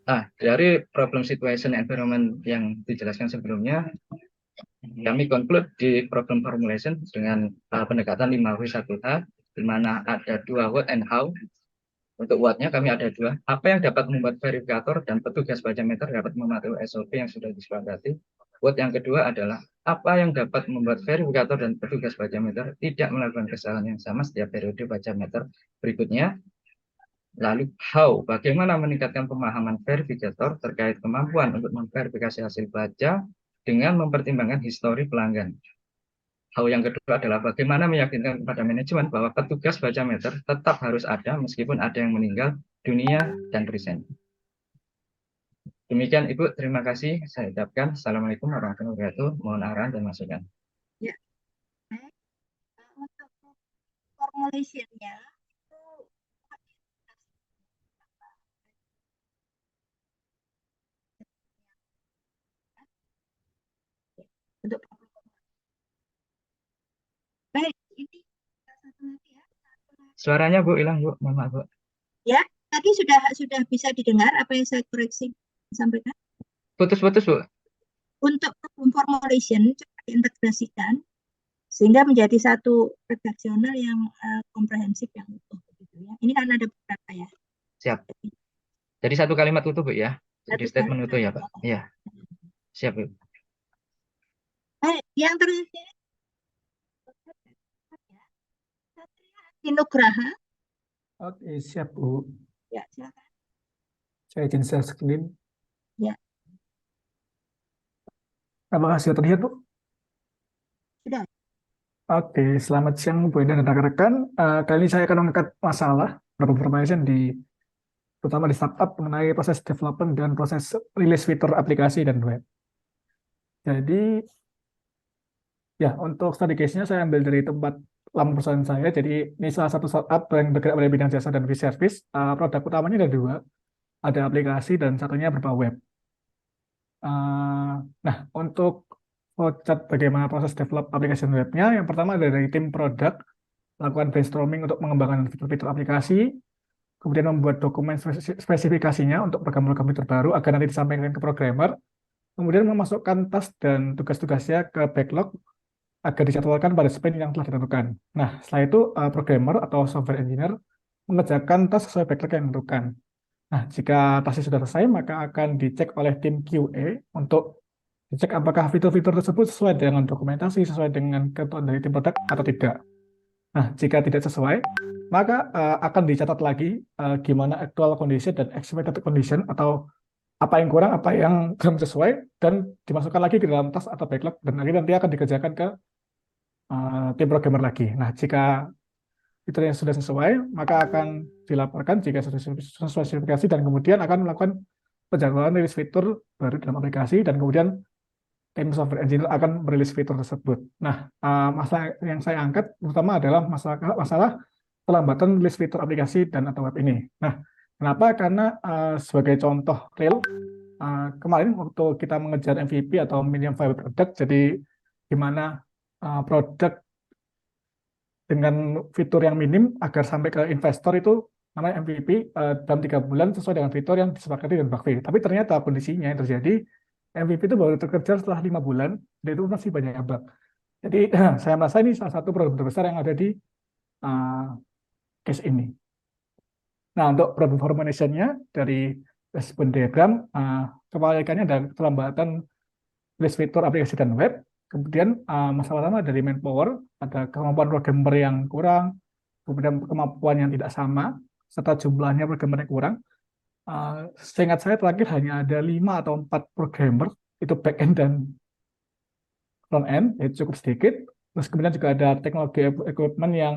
Nah, dari problem situation environment yang dijelaskan sebelumnya, kami conclude di problem formulation dengan pendekatan 5W1H, di mana ada 2 what and how. Untuk what-nya kami ada 2. Apa yang dapat membuat verifikator dan petugas baca meter dapat mematuhi SOP yang sudah disepakati. What yang kedua adalah apa yang dapat membuat verifikator dan petugas baca meter tidak melakukan kesalahan yang sama setiap periode baca meter berikutnya. Lalu how, bagaimana meningkatkan pemahaman verifikator terkait kemampuan untuk memverifikasi hasil baca dengan mempertimbangkan histori pelanggan. How yang kedua adalah bagaimana meyakinkan kepada manajemen bahwa petugas baca meter tetap harus ada meskipun ada yang meninggal dunia dan resign. Demikian Ibu, terima kasih. Saya ucapkan Assalamualaikum warahmatullahi wabarakatuh. Mohon arahan dan masukan. Ya, untuk formulation-nya itu untuk baik, ini satu lagi ya. Suaranya Bu hilang Bu, mohon maaf Bu. Ya, tadi sudah bisa didengar apa yang saya koreksi sampaikan. Putus-putus Bu. Untuk formulation coba diintegrasikan sehingga menjadi satu redaksional yang komprehensif yang utuh begitu ya. Ini kan ada beberapa ya. Siap. Jadi satu kalimat utuh Bu ya. Jadi statement utuh ya Pak. Iya. Siap Bu. Yang terakhir Nugraha. Oke, siap Bu. Ya, silakan. Saya izin share screen. Ya. Apakah sudah terlihat Bu? Sudah. Oke, selamat siang Bu Indah dan rekan-rekan. Kali ini saya akan mengangkat masalah information terutama di startup mengenai proses development dan proses rilis fitur aplikasi dan web. Jadi, ya untuk study case-nya saya ambil dari tempat lama perusahaan saya. Jadi ini salah satu startup yang bergerak pada bidang jasa dan service. Produk utamanya ada 2. ada aplikasi, dan satunya berupa web. Nah, untuk flowchart bagaimana proses develop aplikasi webnya, yang pertama dari tim produk, lakukan brainstorming untuk mengembangkan fitur-fitur aplikasi, kemudian membuat dokumen spesifikasinya untuk program-program fitur baru agar nanti disampaikan ke programmer, kemudian memasukkan tas dan tugas-tugasnya ke backlog agar dijadwalkan pada sprint yang telah ditentukan. Nah, setelah itu programmer atau software engineer mengerjakan tas sesuai backlog yang ditentukan. Nah, jika tasnya sudah selesai, maka akan dicek oleh tim QA untuk dicek apakah fitur-fitur tersebut sesuai dengan dokumentasi, sesuai dengan ketentuan dari tim produk atau tidak. Nah, jika tidak sesuai, maka akan dicatat lagi gimana actual condition dan expected condition, atau apa yang kurang, apa yang belum sesuai, dan dimasukkan lagi ke dalam tas atau backlog, dan nanti akan dikerjakan ke tim programmer lagi. Nah, jika fiturnya sudah sesuai, maka akan dilaporkan jika sudah sesuai spesifikasi, dan kemudian akan melakukan penjadwalan rilis fitur baru dalam aplikasi, dan kemudian tim software engineer akan merilis fitur tersebut. Nah, masalah yang saya angkat pertama adalah masalah pelambatan rilis fitur aplikasi dan atau web ini. Nah, kenapa? Karena sebagai contoh real, kemarin waktu kita mengejar MVP atau minimum viable product, jadi gimana produk dengan fitur yang minim agar sampai ke investor itu namanya MVP dalam 3 bulan sesuai dengan fitur yang disepakati dan bug free. Tapi ternyata kondisinya yang terjadi MVP itu baru terkejar setelah 5 bulan, dan itu masih banyak bug. Jadi saya merasa ini salah satu problem terbesar yang ada di case ini. Nah, untuk problem formulation-nya dari respon diagram, kebalikannya ada kelambatan list fitur aplikasi dan web. Kemudian masalah utama dari manpower, ada kemampuan programmer yang kurang, kemudian kemampuan yang tidak sama, serta jumlahnya programmer yang kurang. Seingat saya terakhir hanya ada 5 atau 4 programmer, itu back-end dan front-end, itu cukup sedikit. Terus kemudian juga ada teknologi equipment yang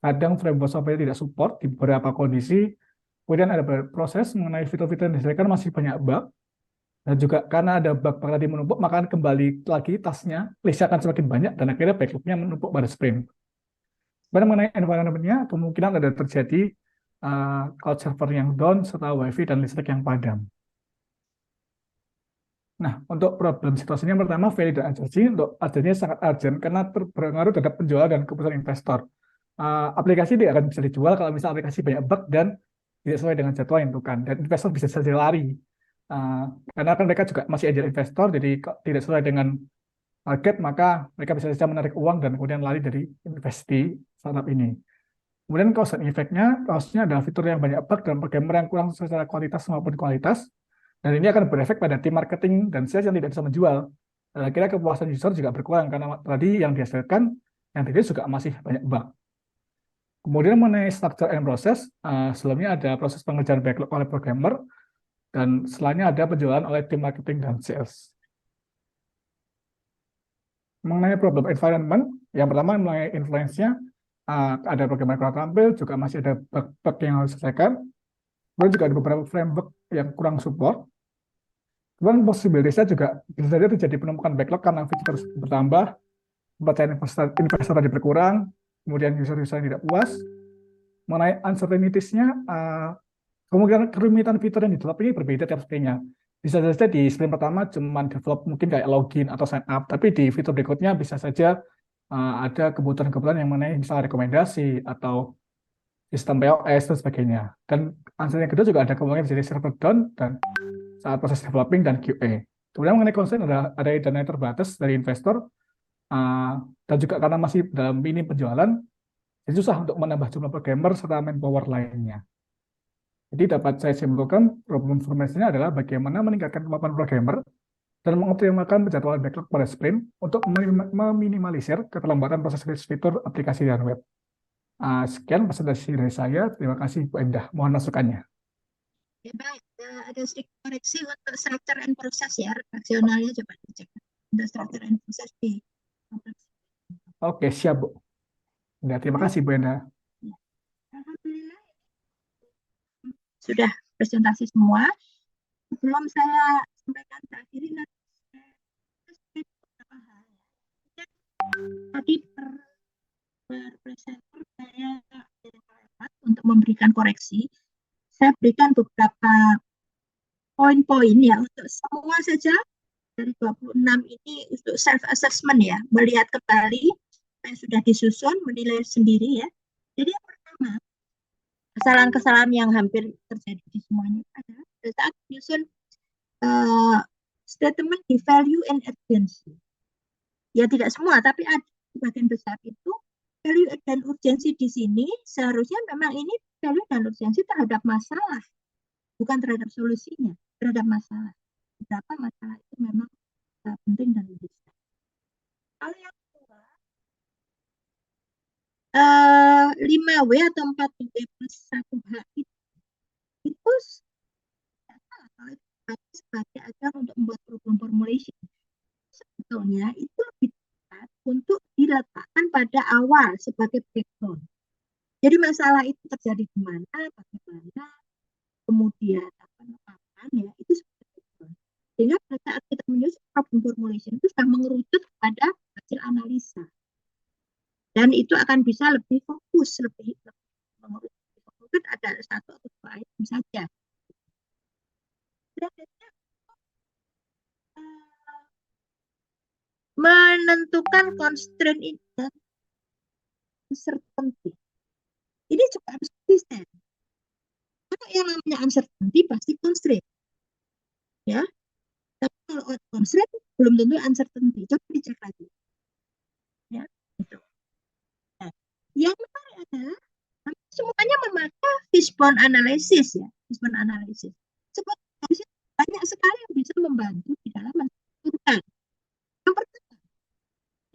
kadang framework software tidak support di beberapa kondisi. Kemudian ada proses mengenai fitur-fitur yang disediakan masih banyak bug. Dan juga karena ada bug tadi menumpuk, maka kembali lagi tasnya, listnya akan semakin banyak, dan akhirnya backlog-nya menumpuk pada sprint. Kemudian mengenai environment-nya, kemungkinan ada terjadi cloud server yang down, serta wifi dan listrik yang padam. Nah, untuk problem situasinya pertama, value dan urgency. Untuk urgency sangat urgent karena berpengaruh terhadap penjualan dan keputusan investor. Aplikasi tidak akan bisa dijual kalau misalnya aplikasi banyak bug dan tidak sesuai dengan jadwal yang ditentukan. Dan investor bisa saja lari. Karena kan mereka juga masih angel investor, jadi tidak sesuai dengan target, maka mereka bisa saja menarik uang dan kemudian lari dari investasi startup ini. Kemudian cause and effect-nya, cause-nya adalah fitur yang banyak bug dan programmer yang kurang secara kualitas maupun kualitas. Dan ini akan berefek pada tim marketing dan sales yang tidak bisa menjual. Dan akhirnya kepuasan user juga berkurang karena tadi yang dihasilkan, yang tadi juga masih banyak bug. Kemudian mengenai structure and process, sebelumnya ada proses pengerjaan backlog oleh programmer, dan setelahnya ada penjualan oleh tim marketing dan sales. Mengenai problem environment, yang pertama mengenai influence-nya, ada programmer kurang tampil, juga masih ada bug-bug yang harus diselesaikan. Kemudian juga ada beberapa framework yang kurang support. Kemudian possibility-nya juga bisa saja terjadi penumpukan backlog karena fitur bertambah, kepercayaan investor tadi berkurang, kemudian user-user yang tidak puas. Mengenai uncertainties-nya, kemungkinan kerumitan fitur yang di-develop ini berbeda tiap sprint-nya. Bisa saja di sprint pertama cuma develop mungkin kayak login atau sign up, tapi di fitur berikutnya bisa saja ada kebutuhan-kebutuhan yang mengenai misalnya rekomendasi atau sistem POS dan sebagainya. Dan answer yang kedua juga ada kemungkinan bisa jadi server down dan saat proses developing dan QA. Kemudian mengenai concern ada dana yang terbatas dari investor, dan juga karena masih dalam minim penjualan, jadi susah untuk menambah jumlah programmer serta manpower lainnya. Jadi dapat saya simpulkan problem informasinya adalah bagaimana meningkatkan kemampuan programmer dan mengoptimalkan penjadwalan backlog pada sprint untuk meminimalisir keterlambatan proses rilis fitur aplikasi dan web. Sekian presentasi dari saya. Terima kasih Bu Endah. Mohon masukannya. Ya, baik. Ada sedikit koreksi untuk structure and process ya. Redaksionalnya coba dicek. Untuk structure and process di. Oke, siap Bu. Ya, terima kasih Bu Endah. Alhamdulillah. Sudah presentasi semua. Sebelum saya sampaikan terakhir ini beberapa hal. Tadi presenter saya untuk memberikan koreksi. Saya berikan beberapa poin-poin ya untuk semua saja dari 26 ini untuk self assessment ya, melihat kembali yang sudah disusun, menilai sendiri ya. Jadi yang pertama, kesalahan-kesalahan yang hampir terjadi di semuanya adalah saat menyusun statement di value and urgency. Ya tidak semua, tapi ada sebagian besar itu value dan urgensi di sini seharusnya memang ini value dan urgensi terhadap masalah, bukan terhadap solusinya, terhadap masalah. Beberapa masalah itu memang penting dan besar. Kalau yang kedua, 5W atau 4W plus 1H itu kalau itu sebagai ajar untuk membuat problem formulation. Sebetulnya itu lebih tepat untuk diletakkan pada awal sebagai background. Jadi masalah itu terjadi di mana, bagaimana, kemudian kapan ya, itu sebagai background. Sehingga pada saat kita menyusun problem formulation itu sudah mengerucut pada hasil analisa. Dan itu akan bisa lebih fokus, lebih mengerucut ada satu atau dua item saja. Menentukan constraint ini uncertainty. Ini juga harus konsisten. Kalau yang namanya uncertainty pasti constraint. Ya. Tapi kalau constraint belum tentu uncertainty. Coba dicek lagi. Ya, gitu. Nah, yang menarik adalah semuanya memakai fishbone analysis ya, fishbone analysis. Sebenarnya banyak sekali yang bisa membantu di dalam menentukan. Yang pertama,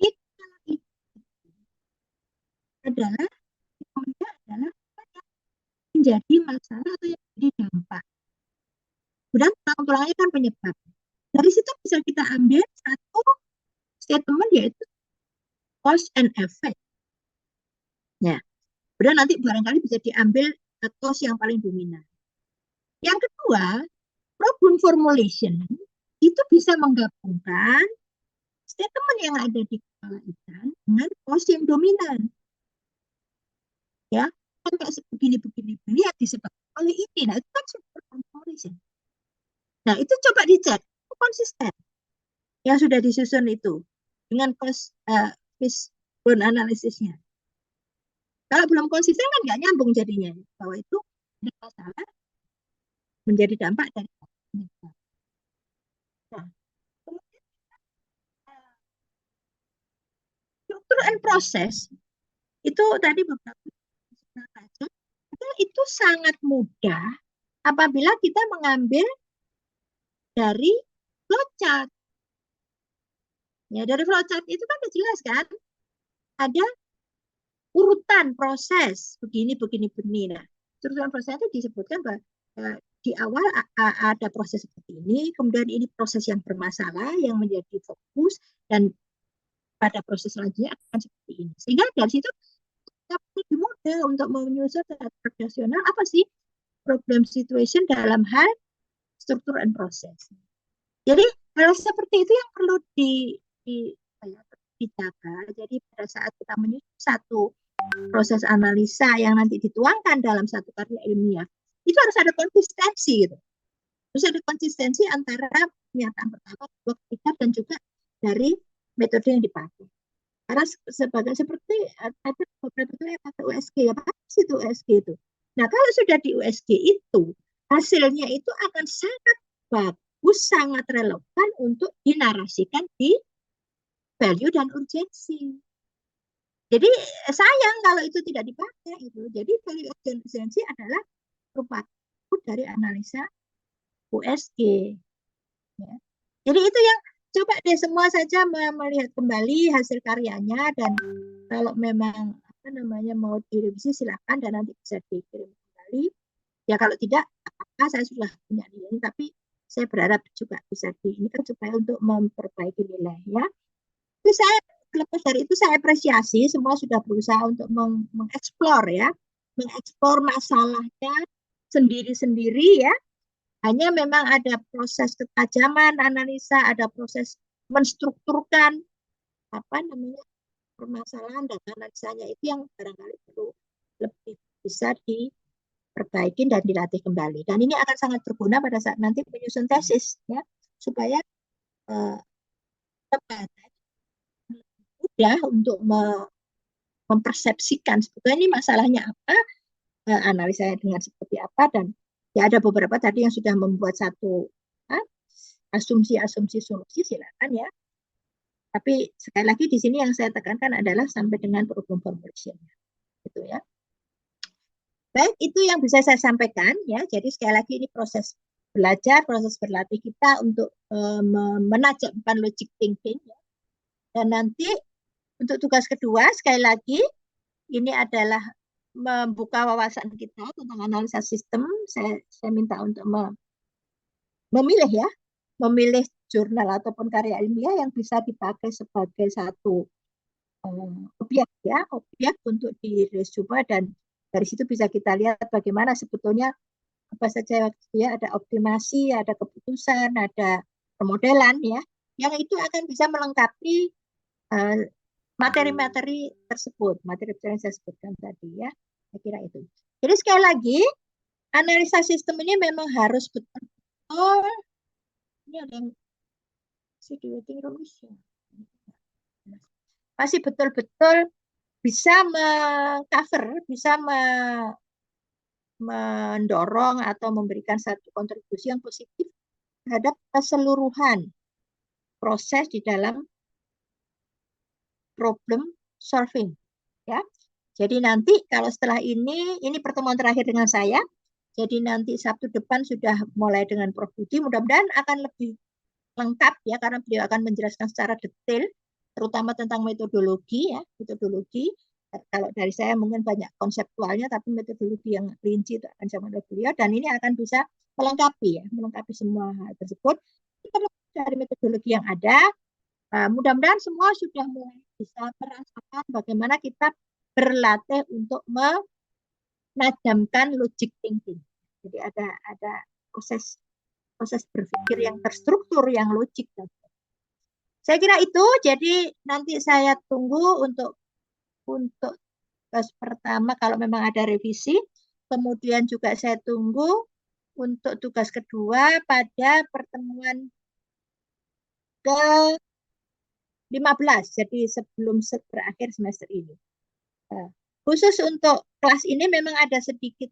itu adalah menjadi masalah atau yang menjadi dampak. Kemudian tulang-tulangnya kan penyebab. Dari situ bisa kita ambil satu statement yaitu cause and effect. Ya. Kemudian nanti barangkali bisa diambil cause yang paling dominan. Yang kedua, problem formulation itu bisa menggabungkan statement yang ada di kepala ikan dengan cause yang dominan. Ya, kayak begini-begini ya disebabkan oleh ini. Nah, itu kan problem formulation. Nah, itu coba dicek konsisten yang sudah disusun itu dengan fishbone analisisnya. Kalau belum konsisten kan nggak nyambung jadinya bahwa itu ada masalah menjadi dampak dari nah, struktur and proses itu tadi beberapa itu sangat mudah apabila kita mengambil dari flowchart. Ya, dari flowchart itu kan jelas kan ada urutan proses begini. Nah, struktur proses itu disebutkan bahwa di awal ada proses seperti ini, kemudian ini proses yang bermasalah yang menjadi fokus dan pada proses selanjutnya akan seperti ini. Sehingga dari situ lebih mudah untuk menyusun operasional apa sih problem situation dalam hal struktur and proses. Jadi hal seperti itu yang perlu dijaga. Jadi pada saat kita menyusun satu proses analisa yang nanti dituangkan dalam satu karya ilmiah, itu harus ada konsistensi gitu. Harus ada konsistensi antara pernyataan pertama, kedua, ketiga, dan juga dari metode yang dipakai. Karena seperti ada beberapa yang pakai USG, apa sih itu USG itu? Nah, kalau sudah di USG itu, hasilnya itu akan sangat bagus, sangat relevan untuk dinarasikan di value dan urgensi. Jadi sayang kalau itu tidak dipakai itu. Jadi value dan urgensi adalah merupakan dari analisa USG. Ya. Jadi itu yang coba deh semua saja melihat kembali hasil karyanya dan kalau memang mau direvisi silakan dan nanti bisa dikirim kembali. Ya kalau tidak apa saya sudah punya nilai tapi saya berharap juga bisa ini kan supaya untuk memperbaiki nilai ya. Itu saya lepas dari itu saya apresiasi semua sudah berusaha untuk mengeksplor ya, mengeksplor masalahnya sendiri-sendiri ya. Hanya memang ada proses ketajaman analisa, ada proses menstrukturkan permasalahan dan analisanya itu yang barangkali perlu lebih bisa diperbaikin dan dilatih kembali. Dan ini akan sangat berguna pada saat nanti menyusun tesis, ya, supaya mudah untuk mempersepsikan sebetulnya ini masalahnya apa, analisanya dengan seperti apa, dan ya ada beberapa tadi yang sudah membuat satu asumsi-asumsi solusi, silakan ya. Tapi sekali lagi di sini yang saya tekankan adalah sampai dengan problem formulation, gitu ya. Baik, itu yang bisa saya sampaikan ya. Jadi sekali lagi ini proses belajar, proses berlatih kita untuk menajamkan logic thinking. Ya. Dan nanti untuk tugas kedua sekali lagi ini adalah membuka wawasan kita tentang analisa sistem. Saya minta untuk memilih ya, memilih jurnal ataupun karya ilmiah yang bisa dipakai sebagai satu objek ya, objek untuk di resume, dan dari situ bisa kita lihat bagaimana sebetulnya apa saja ya, ada optimasi, ada keputusan, ada pemodelan ya, yang itu akan bisa melengkapi materi-materi tersebut, materi-materi yang saya sebutkan tadi ya, saya kira itu. Jadi sekali lagi analisa sistem ini memang harus betul-betul, ini ada yang masih di waiting room masih betul-betul bisa mengcover, bisa mendorong atau memberikan satu kontribusi yang positif terhadap keseluruhan proses di dalam problem solving ya. Jadi nanti kalau setelah ini pertemuan terakhir dengan saya, jadi nanti Sabtu depan sudah mulai dengan Prof. Budi, mudah-mudahan akan lebih lengkap ya, karena beliau akan menjelaskan secara detail terutama tentang metodologi ya, metodologi. Kalau dari saya mungkin banyak konseptualnya, tapi metodologi yang rinci itu akan sama oleh beliau, dan ini akan bisa melengkapi ya, melengkapi semua hal tersebut. Dari metodologi yang ada, mudah-mudahan semua sudah mulai bisa merasakan bagaimana kita berlatih untuk menajamkan logic thinking. Jadi ada proses berpikir yang terstruktur, yang logik. Saya kira itu. Jadi nanti saya tunggu untuk tugas pertama kalau memang ada revisi. Kemudian juga saya tunggu untuk tugas kedua pada pertemuan ke-15. Jadi sebelum berakhir semester ini. Khusus untuk kelas ini memang ada sedikit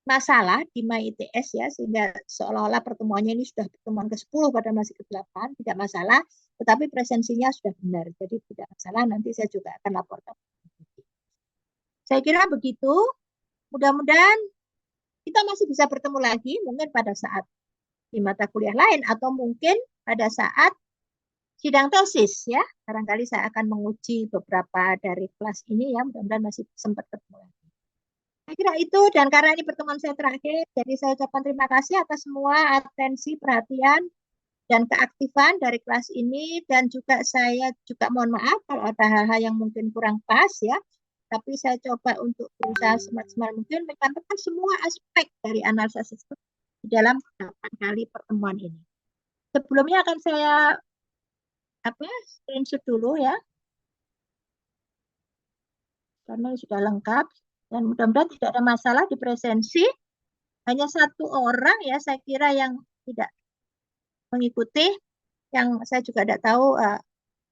masalah di MyITS ya, sehingga seolah-olah pertemuannya ini sudah pertemuan ke-10 pada masih ke-8, tidak masalah, tetapi presensinya sudah benar, jadi tidak masalah, nanti saya juga akan laporkan. Saya kira begitu, mudah-mudahan kita masih bisa bertemu lagi, mungkin pada saat di mata kuliah lain, atau mungkin pada saat sidang tesis ya, barangkali saya akan menguji beberapa dari kelas ini ya, mudah-mudahan masih sempat ketemu lagi. Saya kira itu, dan karena ini pertemuan saya terakhir, jadi saya ucapkan terima kasih atas semua atensi, perhatian, dan keaktifan dari kelas ini, dan juga saya juga mohon maaf kalau ada hal-hal yang mungkin kurang pas ya, tapi saya coba untuk berusaha semaksimal mungkin menyampaikan semua aspek dari analisa sistem di dalam 8 kali pertemuan ini. Sebelumnya akan saya screenshot dulu ya, karena sudah lengkap. Dan mudah-mudahan tidak ada masalah di presensi. Hanya satu orang ya saya kira yang tidak mengikuti, yang saya juga tidak tahu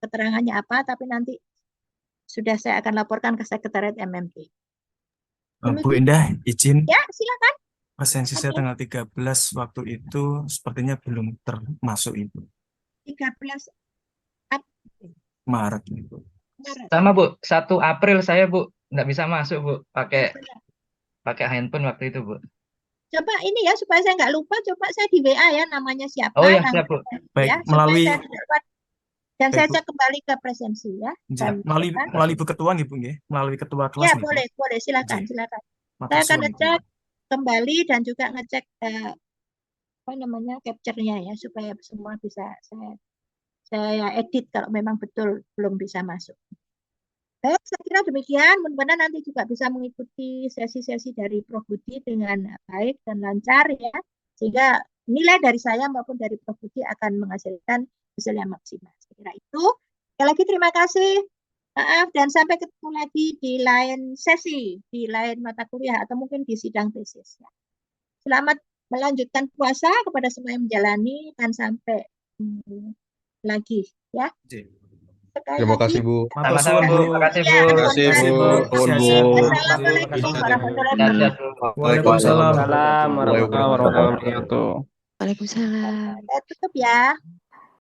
keterangannya apa, tapi nanti sudah saya akan laporkan ke Sekretariat MMT. Bu Indah, izin. Ya, silakan. Presensi saya tanggal 13 waktu itu sepertinya belum termasuk itu. 13 Maret itu. Sama Bu, 1 April saya Bu nggak bisa masuk Bu, pakai handphone waktu itu Bu. Coba ini ya, supaya saya nggak lupa, coba saya di WA ya, namanya siapa. Oh ya, siap Bu. Baik, ya, melalui saya dan saya cek kembali ke presensi ya. Melalui Bu Ketua nih Bu, melalui Ketua kelas. Ya, boleh, silakan. Saya akan ngecek kembali dan juga ngecek capture-nya ya, supaya semua bisa saya edit kalau memang betul belum bisa masuk. Baik, saya kira demikian. Mudah-mudahan nanti juga bisa mengikuti sesi-sesi dari Prof. Budi dengan baik dan lancar ya, sehingga nilai dari saya maupun dari Prof. Budi akan menghasilkan hasil yang maksimal. Saya kira itu. Sekali lagi terima kasih Maaf, dan sampai ketemu lagi di lain sesi, di lain mata kuliah, atau mungkin di sidang tesis. Selamat melanjutkan puasa kepada semua yang menjalani, dan sampai lagi ya. Sekali Terima lagi. kasih Bu. Sama-sama Bu. Terima kasih Bu. Terima kasih Bu. Nuwun Bu. Assalamualaikum warahmatullahi wabarakatuh. Waalaikumsalam. Waalaikumsalam warahmatullahi wabarakatuh. Waalaikumsalam. Tutup ya.